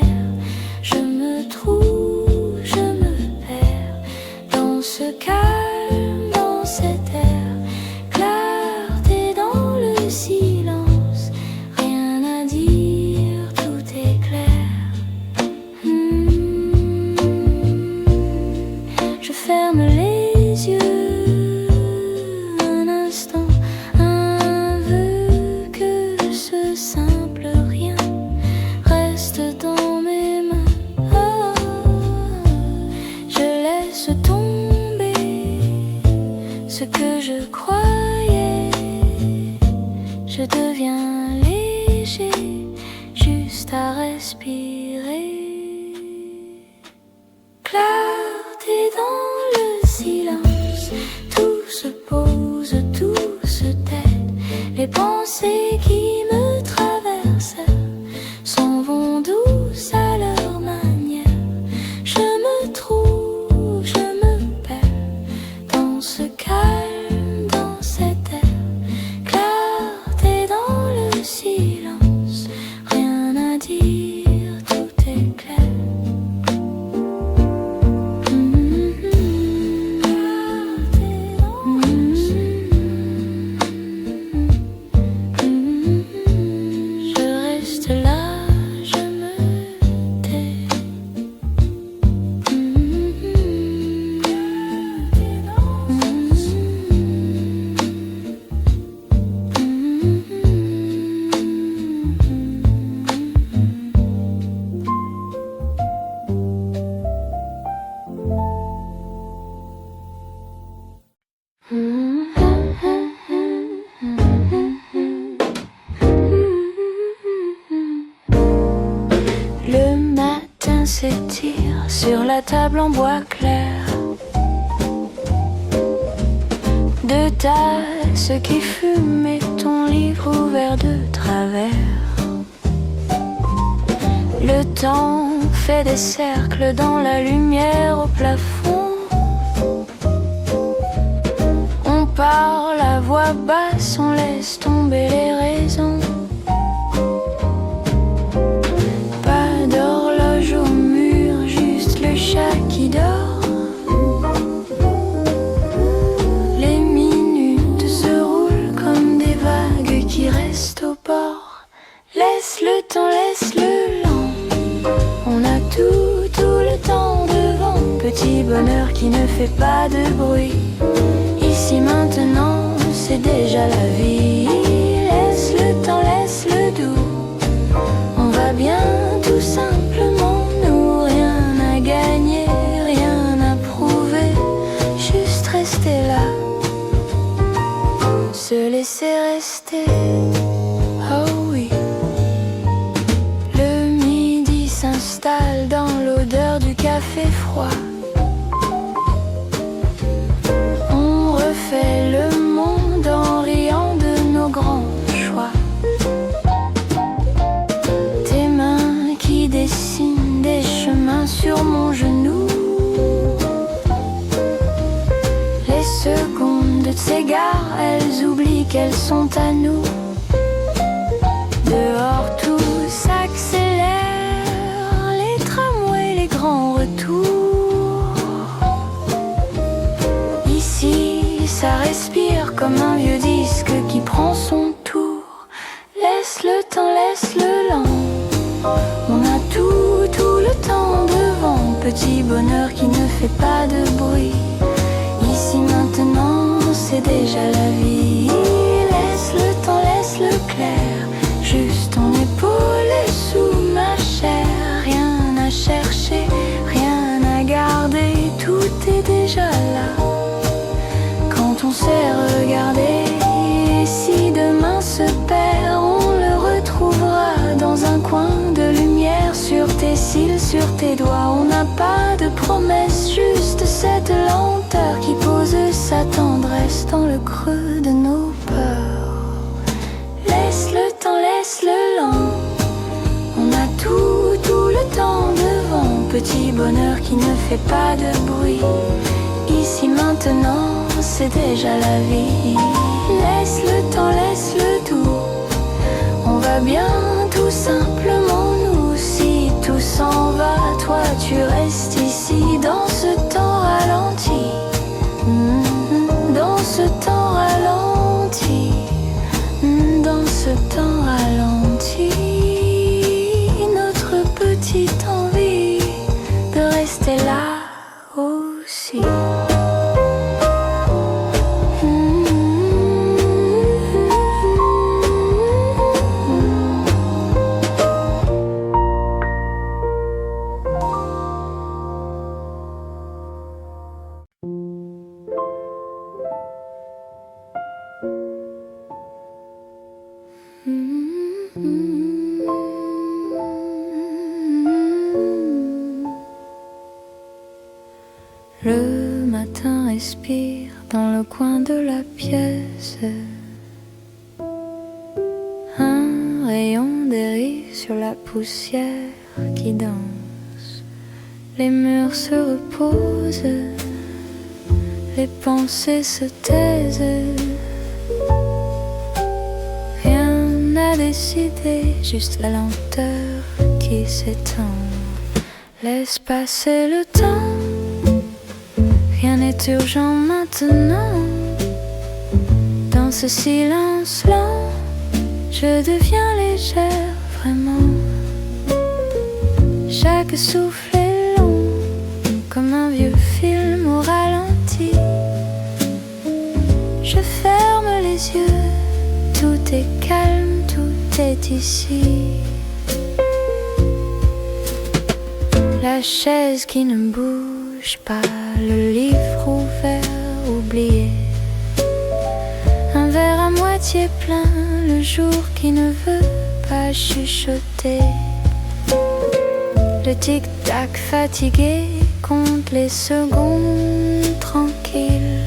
Je me trouve, je me perds dans ce calme, dans cet air. Clarté dans le silence, rien à dire, tout est clair. Je ferme les yeux un instant, un vœu que ce simple rien reste dans mes mains. Je laisse tomber ce que je croyais. Je deviens léger, juste à respirer. Clarté dans le silence, tout se pose, tout se tait. Les pensées qui me traversent s'en vont douces à leur manière. Je me trouve, je me perds dans ce calme, dans cet air. Clarté dans le silence, rien à dire, tout est clair. Je reste là, je me tais. Le matin s'étire sur la table en bois clair. Deux tasses qui fument et ton livre ouvert de travers. Le temps fait des cercles dans la lumière au plafond. On parle à voix basse, on laisse tomber les raisons. Pas d'horloge au mur, juste le chat qui dort. Les minutes se roulent comme des vagues qui restent au bord. Laisse le temps, laisse le lent. On a tout le temps devant. Petit bonheur qui ne fait pas de bruit. Ici maintenant, c'est déjà la vie. Laisse le temps, laisse le doux. On va bien tout simplement. Nous, rien à gagner, rien à prouver. Juste rester là, se laisser rester. Oh oui. Le midi s'installe dans l'odeur du café froid. On refait le monde en riant de nos grands choix. Tes mains qui dessinent des chemins sur mon genou. Les secondes s'égarent, elles oublient qu'elles sont à nous. Dehors tout s'accélère, les tramways, les grands retours. Ici ça respire comme un vieux disque qui prend son tour. Laisse le temps, laisse le lent. On a tout le temps devant. Petit bonheur qui ne fait pas de bruit. Ici maintenant c'est déjà la vie. Laisse le temps, laisse le clair. Juste ton épaule et sous ma chair. Rien à chercher, rien à garder. Tout est déjà là. Quand on s'est regardé, si demain se perd, on le retrouvera dans un coin de lumière. Sur tes cils, sur tes doigts. On n'a pas de promesse, juste cette lenteur qui pose sa tendresse dans le creux de nos peurs. Laisse le temps, laisse le lent. On a tout le temps devant. Petit bonheur qui ne fait pas de bruit. Ici maintenant, c'est déjà la vie. Laisse le temps, laisse le doux. On va bien tout simplement nous. Si tout s'en va, toi tu restes ici. Dans ce temps ralenti, dans ce temps ralenti. Dans ce temps ralenti, notre petite envie de rester là aussi. Le matin respire dans le coin de la pièce. Un rayon dérive sur la poussière qui danse. Les murs se reposent, les pensées se taisent. Rien n'a décidé, juste la lenteur qui s'étend. Laisse passer le temps. Rien n'est urgent maintenant. Dans ce silence lent, je deviens légère vraiment. Chaque souffle est long, comme un vieux film au ralenti. Je ferme les yeux, tout est calme, tout est ici. La chaise qui ne bouge pas, le livre ouvert, oublié. Un verre à moitié plein, le jour qui ne veut pas chuchoter. Le tic-tac fatigué compte les secondes tranquilles.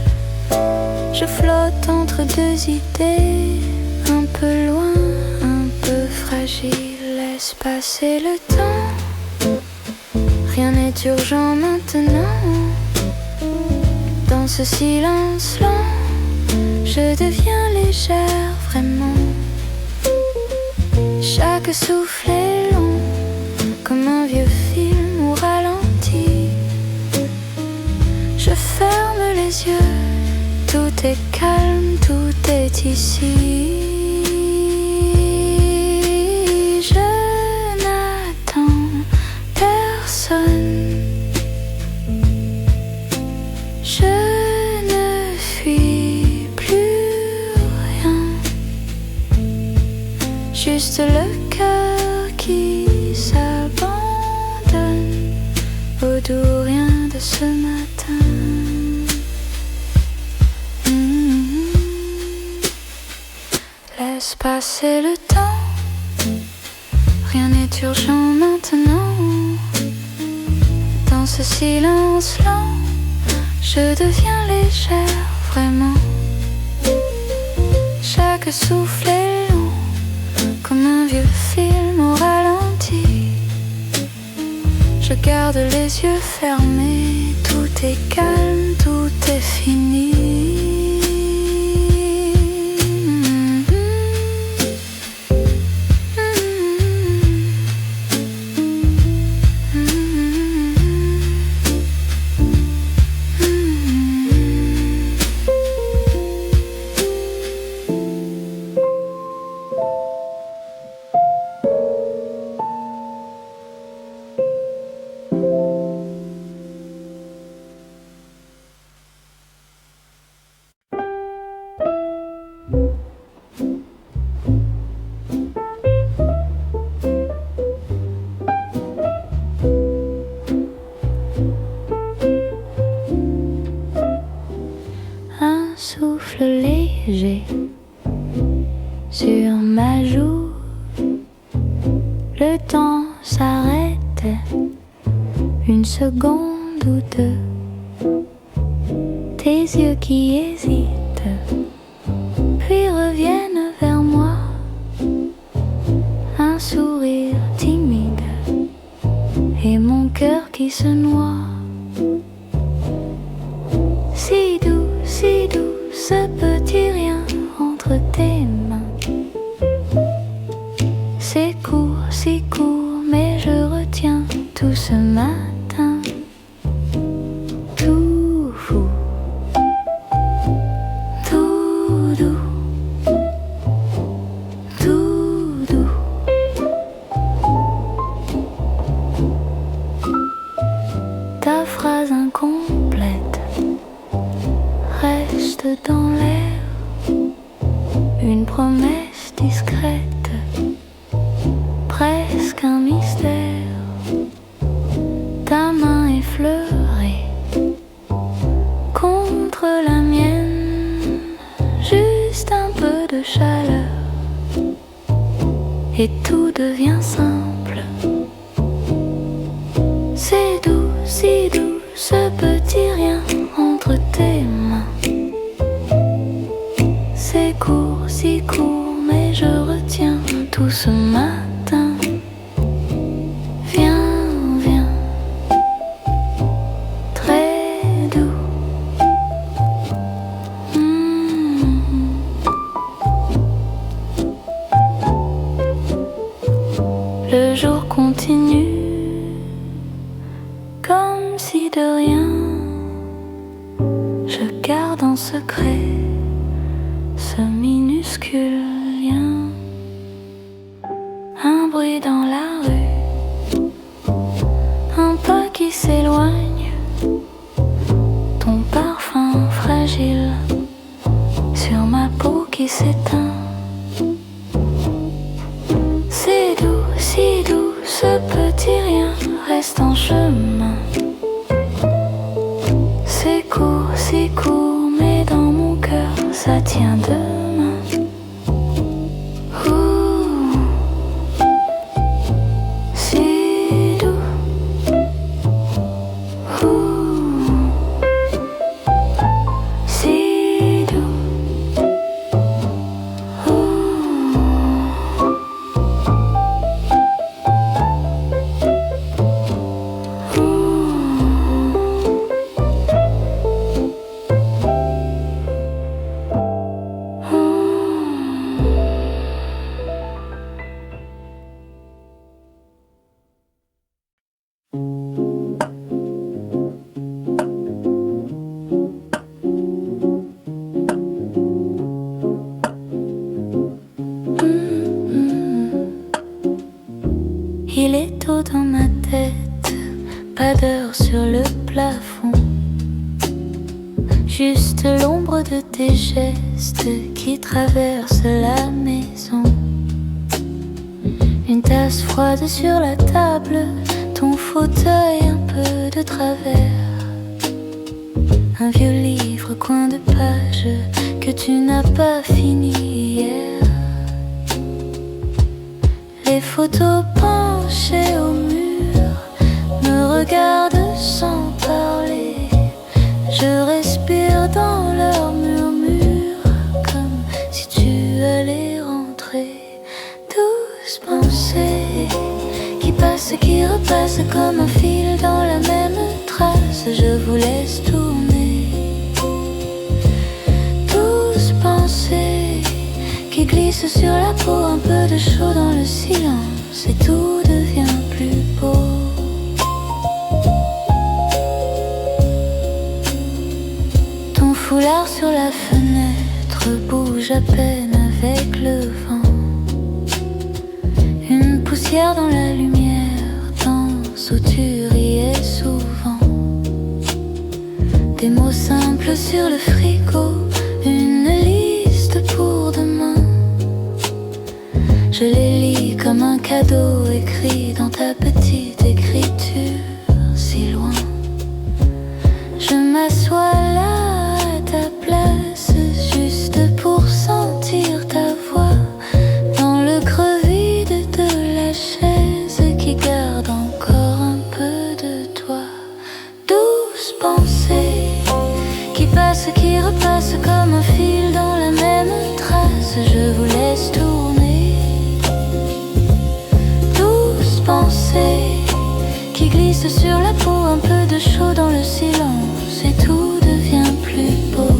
Je flotte entre deux idées, un peu loin, un peu fragile. Laisse passer le temps, rien n'est urgent maintenant. Dans ce silence lent, je deviens légère vraiment. Chaque souffle est long, comme un vieux film au ralenti. Je ferme les yeux, tout est calme, tout est ici. Juste le cœur qui s'abandonne au doux rien de ce matin. Laisse passer le temps, rien n'est urgent maintenant. Dans ce silence lent, je deviens légère vraiment. Chaque souffle est long, comme un vieux film au ralenti. Je garde les yeux fermés, tout est calme, tout est fini. Souffle léger sur ma joue, le temps s'arrête une seconde ou deux. Tes yeux qui hésitent puis reviennent vers moi, un sourire timide et mon cœur qui se noie. Si doux, ce petit rien entre tes mains. C'est court, si court, mais je retiens tout ce matin. Tout fou, tout doux, tout doux. Ta phrase incomplète reste dans l'air, une promesse discrète, presque un mystère. Ta main effleurée contre la mienne, juste un peu de chaleur et tout devient simple. C'est doux, si doux, ce petit rien entre tes mains. C'est court, si court, mais je retiens tout ce matin. Viens, viens, très doux. Le jour continue, comme si de rien. Je garde en secret ce minuscule lien. Un bruit dans la rue, un pas qui s'éloigne, ton parfum fragile sur ma peau qui s'éteint. C'est doux, si doux, ce petit rien reste en chemin. C'est court, si court, mais dans mon cœur ça tient demain. Ouh, si doux. Ouh, si doux. Ouh. lumière sur le plafond. Juste l'ombre de tes gestes qui traversent la maison. Une tasse froide sur la table, ton fauteuil un peu de travers. Un vieux livre, coin de page que tu n'as pas fini hier. Les photos penchées au mur me regardent sans parler. Je respire dans leur murmure comme si tu allais rentrer. Douce pensée qui passe, qui repasse comme un fil dans la même trace. Je vous laisse tourner. Douce pensée qui glisse sur la peau, un peu de chaud dans le silence et tout devient plus beau. Ton foulard sur la fenêtre bouge à peine avec le vent. Une poussière dans la lumière danse où tu riais souvent. Des mots simples sur le frigo, une liste pour demain. Je les lis comme un cadeau écrit dans ta petite écriture si loin. Je m'assois là à ta place, juste pour sentir ta voix dans le creux vide de la chaise qui garde encore un peu de toi. Douce pensée qui passe, qui repasse comme un fil dans la même trace. Je vous laisse tourner. Douce pensée qui glisse sur la peau, un peu de chaud dans le silence et tout devient plus beau.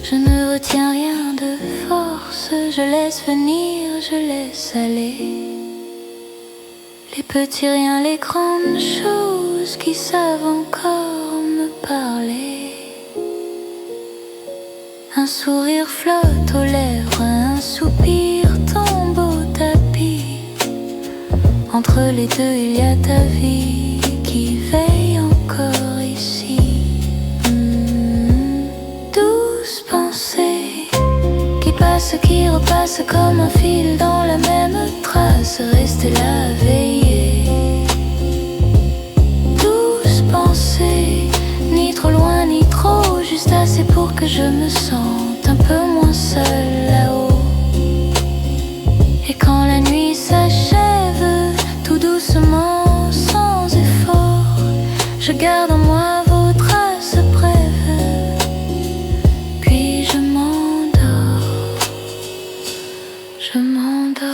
Je ne retiens rien de force, je laisse venir, je laisse aller. Les petits riens, les grandes choses qui savent encore me parler. Un sourire flotte aux lèvres, un soupir tombe au tapis. Entre les deux il y a ta vie qui veille encore ici. Douce pensée qui passe, qui repasse comme un fil dans la même trace. Restez là à veiller. Douce pensée, ni trop loin ni trop, juste assez pour que je me sente un peu moins seule là-haut. Et quand la nuit s'achève, tout doucement, sans effort, je garde en moi vos traces brèves. Puis je m'endors, je m'endors.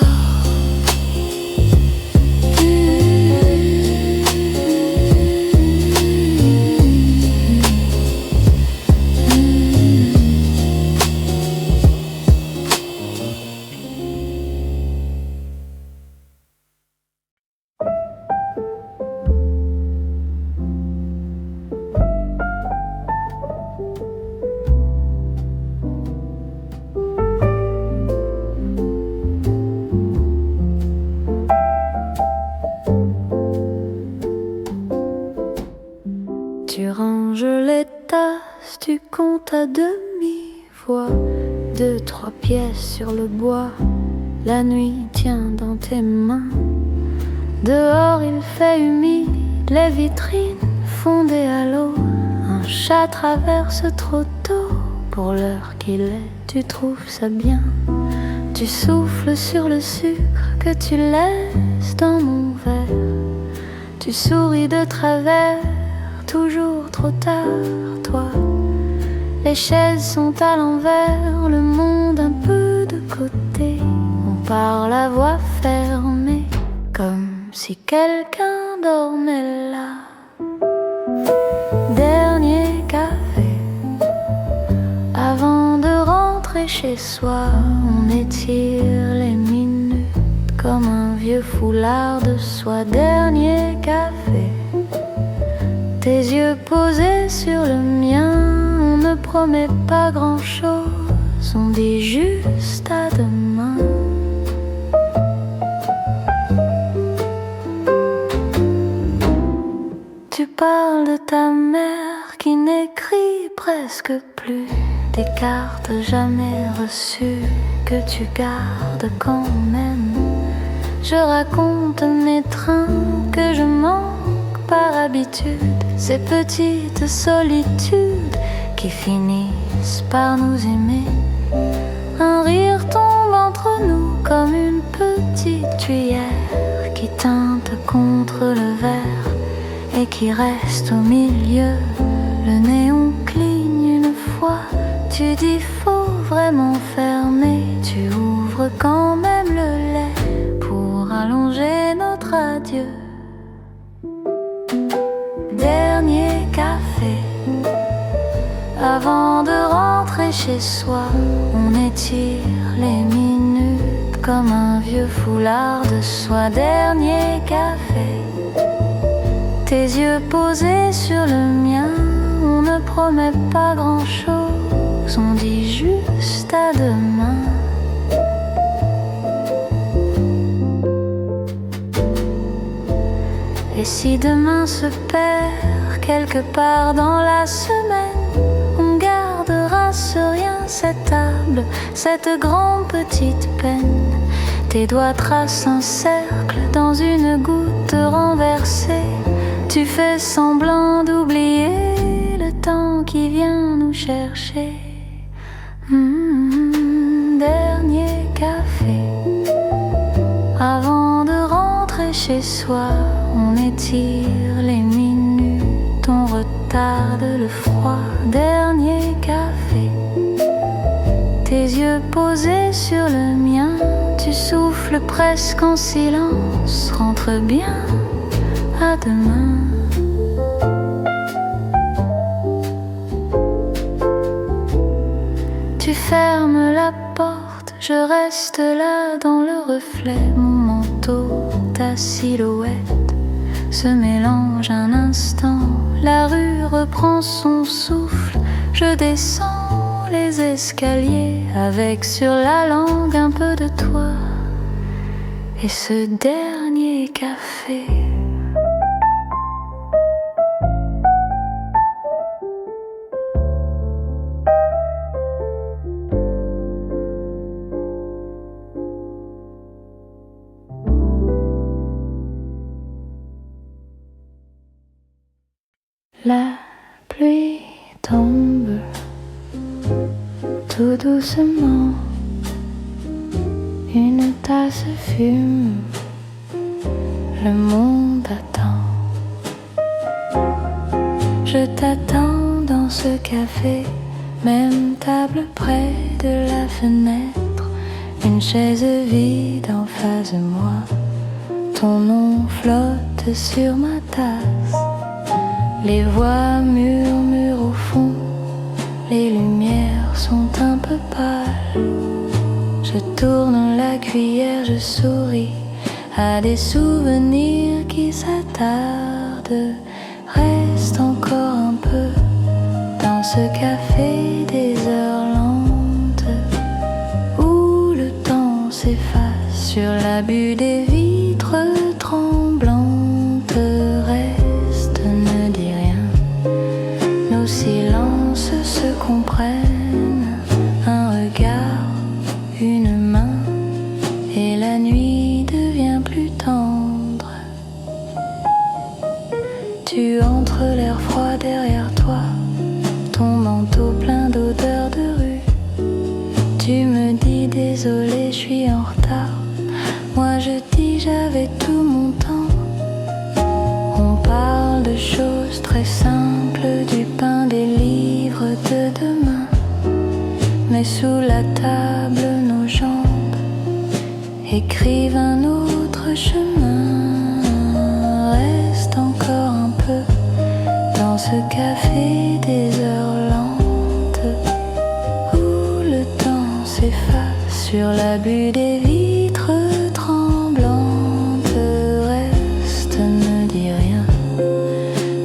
Tu ranges les tasses, tu comptes à demi-voix. 2, 3 pièces sur le bois, la nuit tient dans tes mains. Dehors il fait humide, les vitrines fondées à l'eau. Un chat traverse trop tôt, pour l'heure qu'il est, tu trouves ça bien. Tu souffles sur le sucre que tu laisses dans mon verre. Tu souris de travers, toujours trop tard, toi. Les chaises sont à l'envers, le monde un peu de côté. On parle à voix fermée, comme si quelqu'un dormait là. Dernier café, avant de rentrer chez soi. On étire les minutes comme un vieux foulard de soie. Dernier café, tes yeux posés sur le mien. On ne promet pas grand-chose, on dit juste à demain. n'oublies presque plus des cartes jamais reçues que tu gardes quand même. Je raconte mes trains que je manque par habitude, ces petites solitudes qui finissent par nous aimer. Un rire tombe entre nous comme une petite tuyère qui teinte contre le verre et qui reste au milieu. Le néon cligne une fois, tu dis faut vraiment fermer. Tu ouvres quand même le lait pour allonger notre adieu. Dernier café avant de rentrer chez soi, on étire les minutes comme un vieux foulard de soie. Dernier café, tes yeux posés sur le mien, on ne promet pas grand-chose, on dit juste à demain. Et si demain se perd quelque part dans la semaine, on gardera ce rien, cette table, cette grande petite peine. Tes doigts tracent un cercle dans une goutte renversée. Tu fais semblant d'oublier le temps qui vient nous chercher. Dernier café avant de rentrer chez soi, on étire les minutes, on retarde le froid. Dernier café, tes yeux posés sur le mien, tu souffles presque en silence. Rentre bien, à demain. Tu fermes la porte, je reste là dans le reflet. Mon manteau, ta silhouette se mélange un instant. La rue reprend son souffle, je descends les escaliers avec sur la langue un peu de toi et ce dernier café. La pluie tombe tout doucement, une tasse fume, le monde attend. Je t'attends dans ce café, même table près de la fenêtre, une chaise vide en face de moi, ton nom flotte sur ma tasse. Les voix murmurent au fond, les lumières sont un peu pâles. Je tourne la cuillère, je souris à des souvenirs qui s'attardent. Reste encore un peu dans ce café des heures lentes où le temps s'efface sur l'abus des vitres tremblantes. Reste, ne dis rien, nos silences se comprennent. Un regard, une main, et la nuit devient plus tendre. Tu entres l'air froid derrière toi, ton manteau plein d'odeurs de rue. Tu me dis désolé, je suis en retard. Moi je dis j'avais tout mon temps. On parle de choses très simples, du pain, des livres de demain. Mais sous la table, nos jambes écrivent un autre chemin. Reste encore un peu dans ce café des heures lentes où le temps s'efface sur l'abus des vitres tremblantes. Reste, ne dis rien,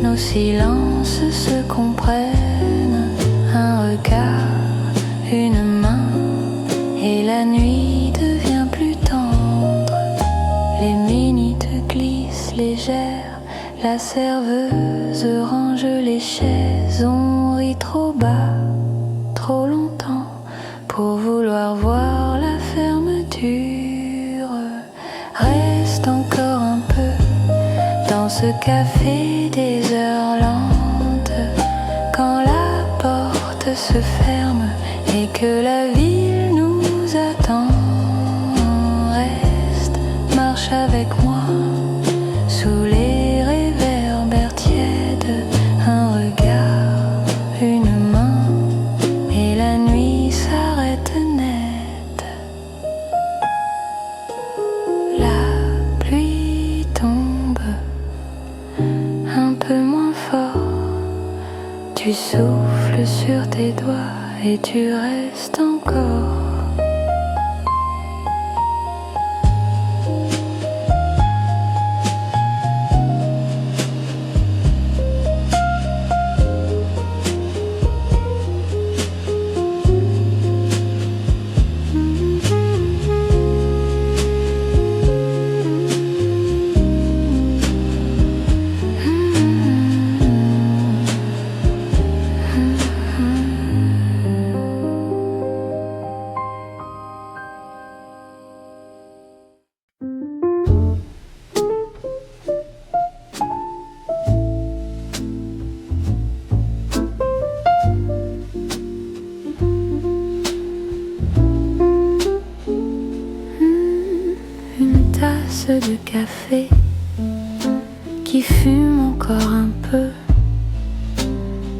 nos silences se comprennent. Un regard, une main, et la nuit devient plus tendre. Les minutes glissent légères, la serveuse range les chaises, on rit pris trop bas, trop longtemps pour vouloir voir la fermeture. Reste encore un peu dans ce café des heures lentes, quand la porte se ferme et que la ville nous attend. Reste, marche avec moi sous les réverbères tièdes, un regard, une main, et la nuit s'arrête net. La pluie tombe un peu moins fort, tu souffles sur tes doigts et tu restes encore. De café qui fume encore un peu,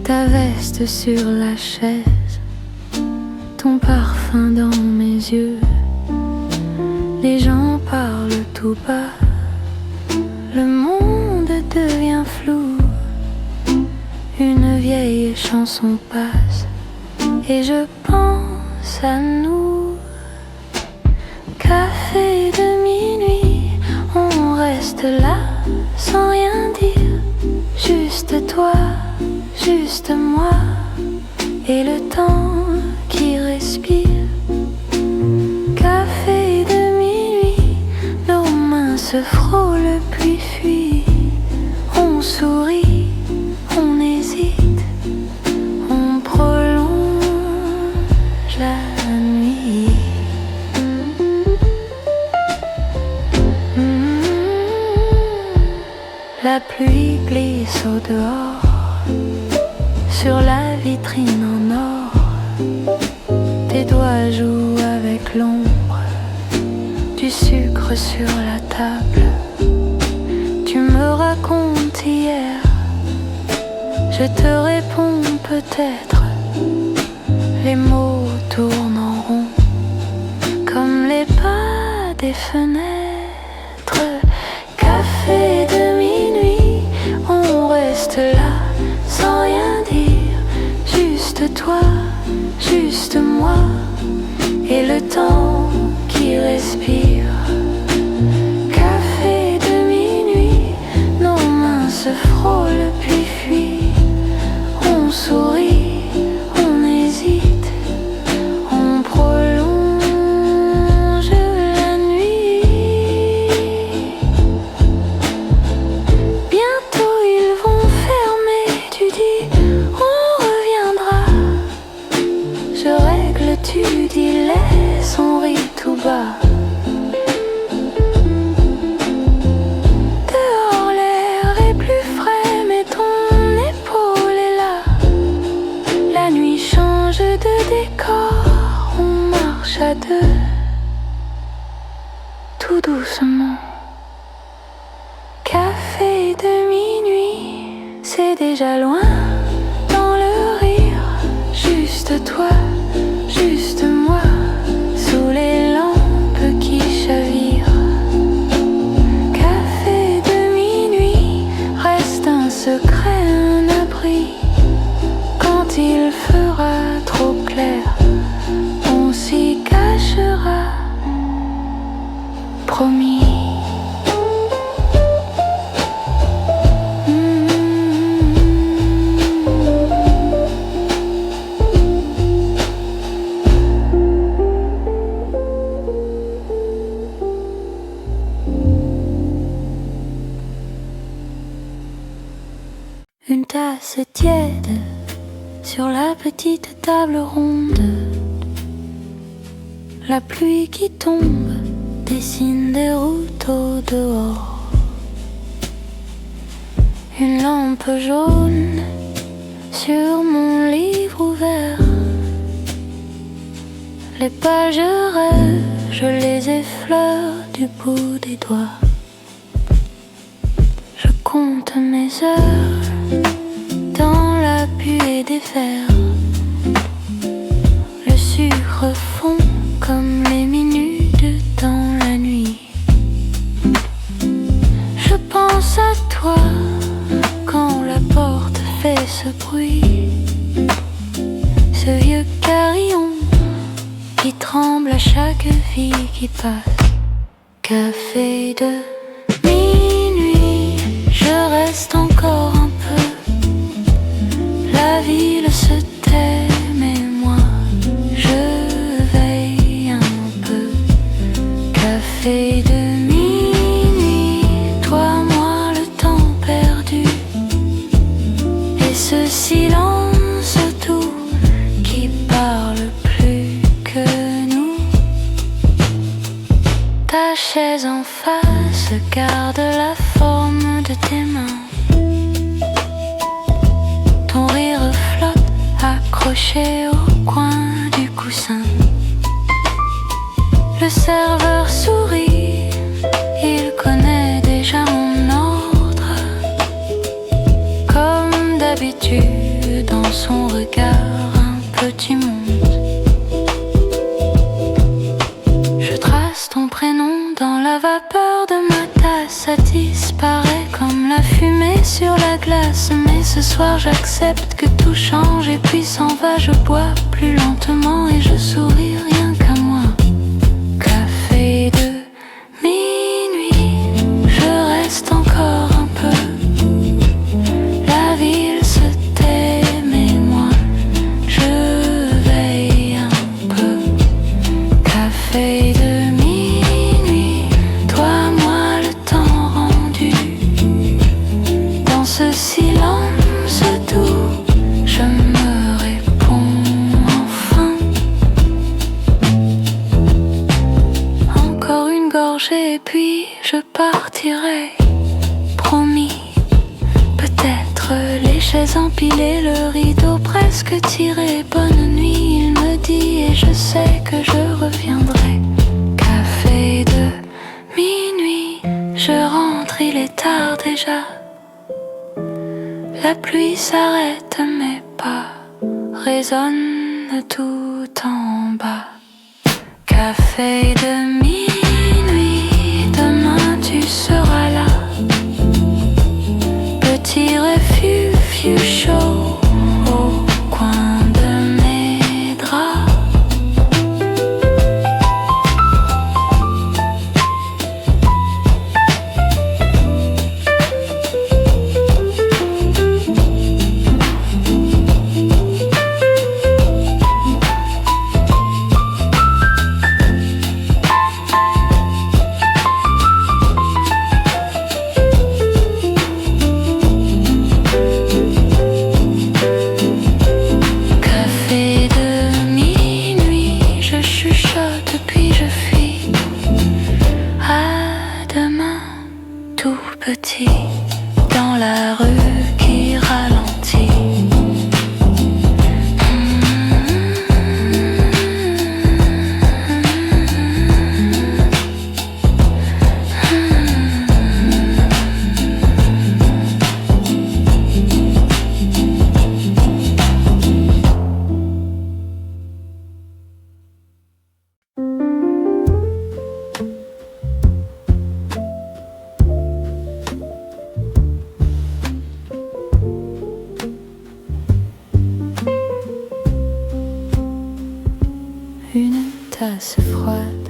ta veste sur la chaise, ton parfum dans mes yeux. Les gens parlent tout bas, le monde devient flou. Une vieille chanson passe et je pense à nous. Café de minuit, on reste là sans rien dire, juste toi, juste moi, et le temps qui respire. Café de minuit, nos mains se frôlent puis fuient. On sourit, on hésite, on prolonge la nuit. La pluie glisse au dehors, sur la vitrine en or. Tes doigts jouent avec l'ombre, du sucre sur la table. Tu me racontes hier, je te réponds peut-être. Les mots tournent en rond, comme les pas des fenêtres. Café de minuit, on reste là sans rien dire, juste toi, juste moi, et le temps qui respire. Café de minuit, nos mains se frôlent puis fuient. On sourit, on hésite, on prolonge la nuit. Bientôt ils vont fermer, tu dis on reviendra. Je règle, tu dis laisse, on rit tout bas. Dehors l'air est plus frais, mais ton épaule est là. La nuit change de décor, on marche à deux, tout doucement. Café de minuit, c'est déjà loin dans le rire. Juste toi, juste moi, sous les lampes qui chavirent. Café de minuit, reste un secret, un abri. Quand il fera trop clair, on s'y cachera, promis. petite table ronde. La pluie qui tombe dessine des routes au dehors. Une lampe jaune sur mon livre ouvert. Les pages rêvent, je les effleure du bout des doigts. Je compte mes heures dans la buée des fers. Le sucre fond comme les minutes dans la nuit. Je pense à toi quand la porte fait ce bruit. Ce vieux carillon qui tremble à chaque vie qui passe. Café de minuit, je reste encore un peu. La ville se tait, mais moi je veille un peu. Café de minuit, toi, moi, le temps perdu. Et ce silence doux qui parle plus que nous. Ta chaise en face garde la forme de tes mains. Ton rire flotte accroché au coin du coussin. Le serveur sourit, il connaît déjà mon ordre. Comme d'habitude, dans son regard un petit monde. Je trace ton prénom dans la vapeur de ma tasse. Ça disparaît comme la fumée sur la glace. Mais ce soir j'accepte que tout change et puis s'en va. Je bois plus lentement et je souris rien qu'à moi. Café de minuit, je reste encore un peu. La ville se tait, mais moi je veille un peu. Café de minuit, toi, moi, le temps rendu. Dans ce silence doux, je me réponds enfin. Encore une gorgée et puis je partirai. Promis, peut-être les chaises empilées, le rideau presque tiré. Bonne nuit, il me dit, et je sais que je reviendrai. Café de minuit, je rentre, il est tard déjà. La pluie s'arrête, mes pas résonnent tout en bas. Café de minuit, demain tu seras là. Petit refuge chaud au coin de mes draps. Petit, dans la rue qui ralentit. Une tasse froide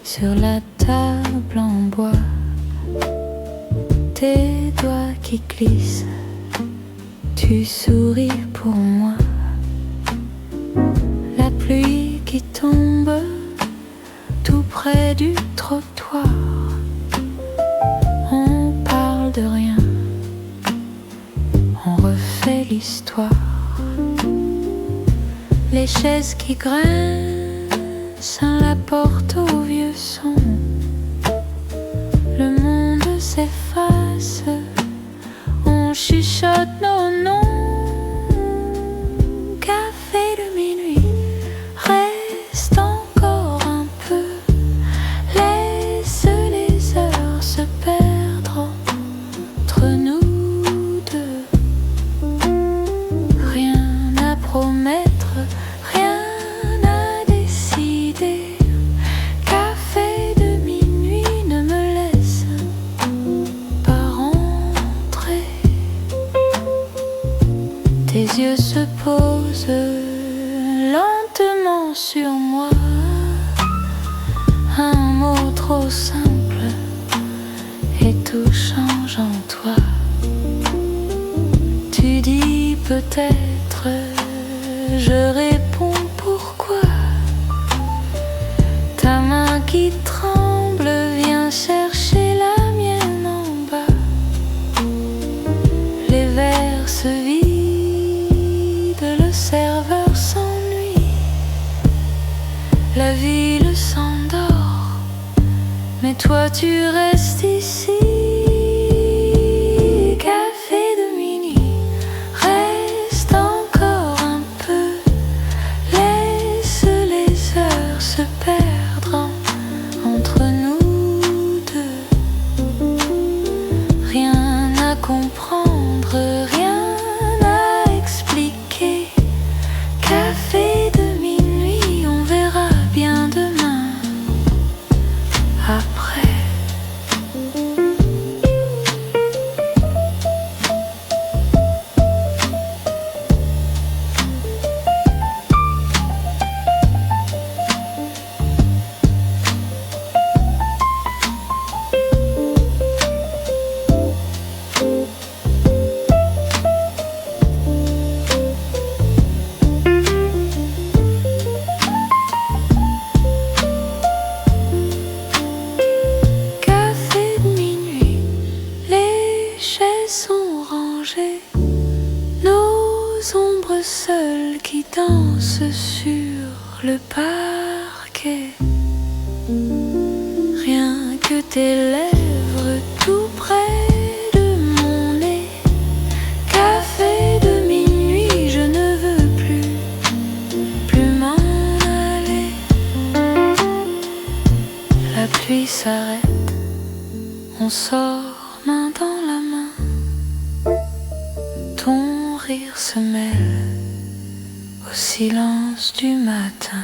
sur la table en bois. Tes doigts qui glissent, tu souris pour moi. La pluie qui tombe tout près du trottoir. On parle de rien, on refait l'histoire. les chaises qui grincent, la porte au vieux son. Le monde s'efface, on chuchote nos noms. Café de minuit, reste encore un peu, laisse les heures se perdre entre nous deux. Rien à promettre, rien à décider. Café de minuit, ne me laisse pas rentrer. Tes yeux se posent lentement sur moi. Un mot trop simple et tout change en toi. Tu dis peut-être, je réponds pourquoi. Ta main qui tremble vient chercher la mienne en bas. Les verres se vident, le serveur s'ennuie. La ville s'endort, mais toi tu restes ici. Café de minuit, reste encore un peu, laisse les heures se perdre entre nous deux. Rien à comprendre, rien à expliquer. Café de minuit, on verra bien demain après. Café de minuit, les chaises sont rangées, nos ombres seules qui dansent sur le parquet. Rien que tes lèvres tout près de mon nez. Café de minuit, je ne veux plus m'en aller. La pluie s'arrête, on sort main dans la main. Ton rire se mêle au silence du matin.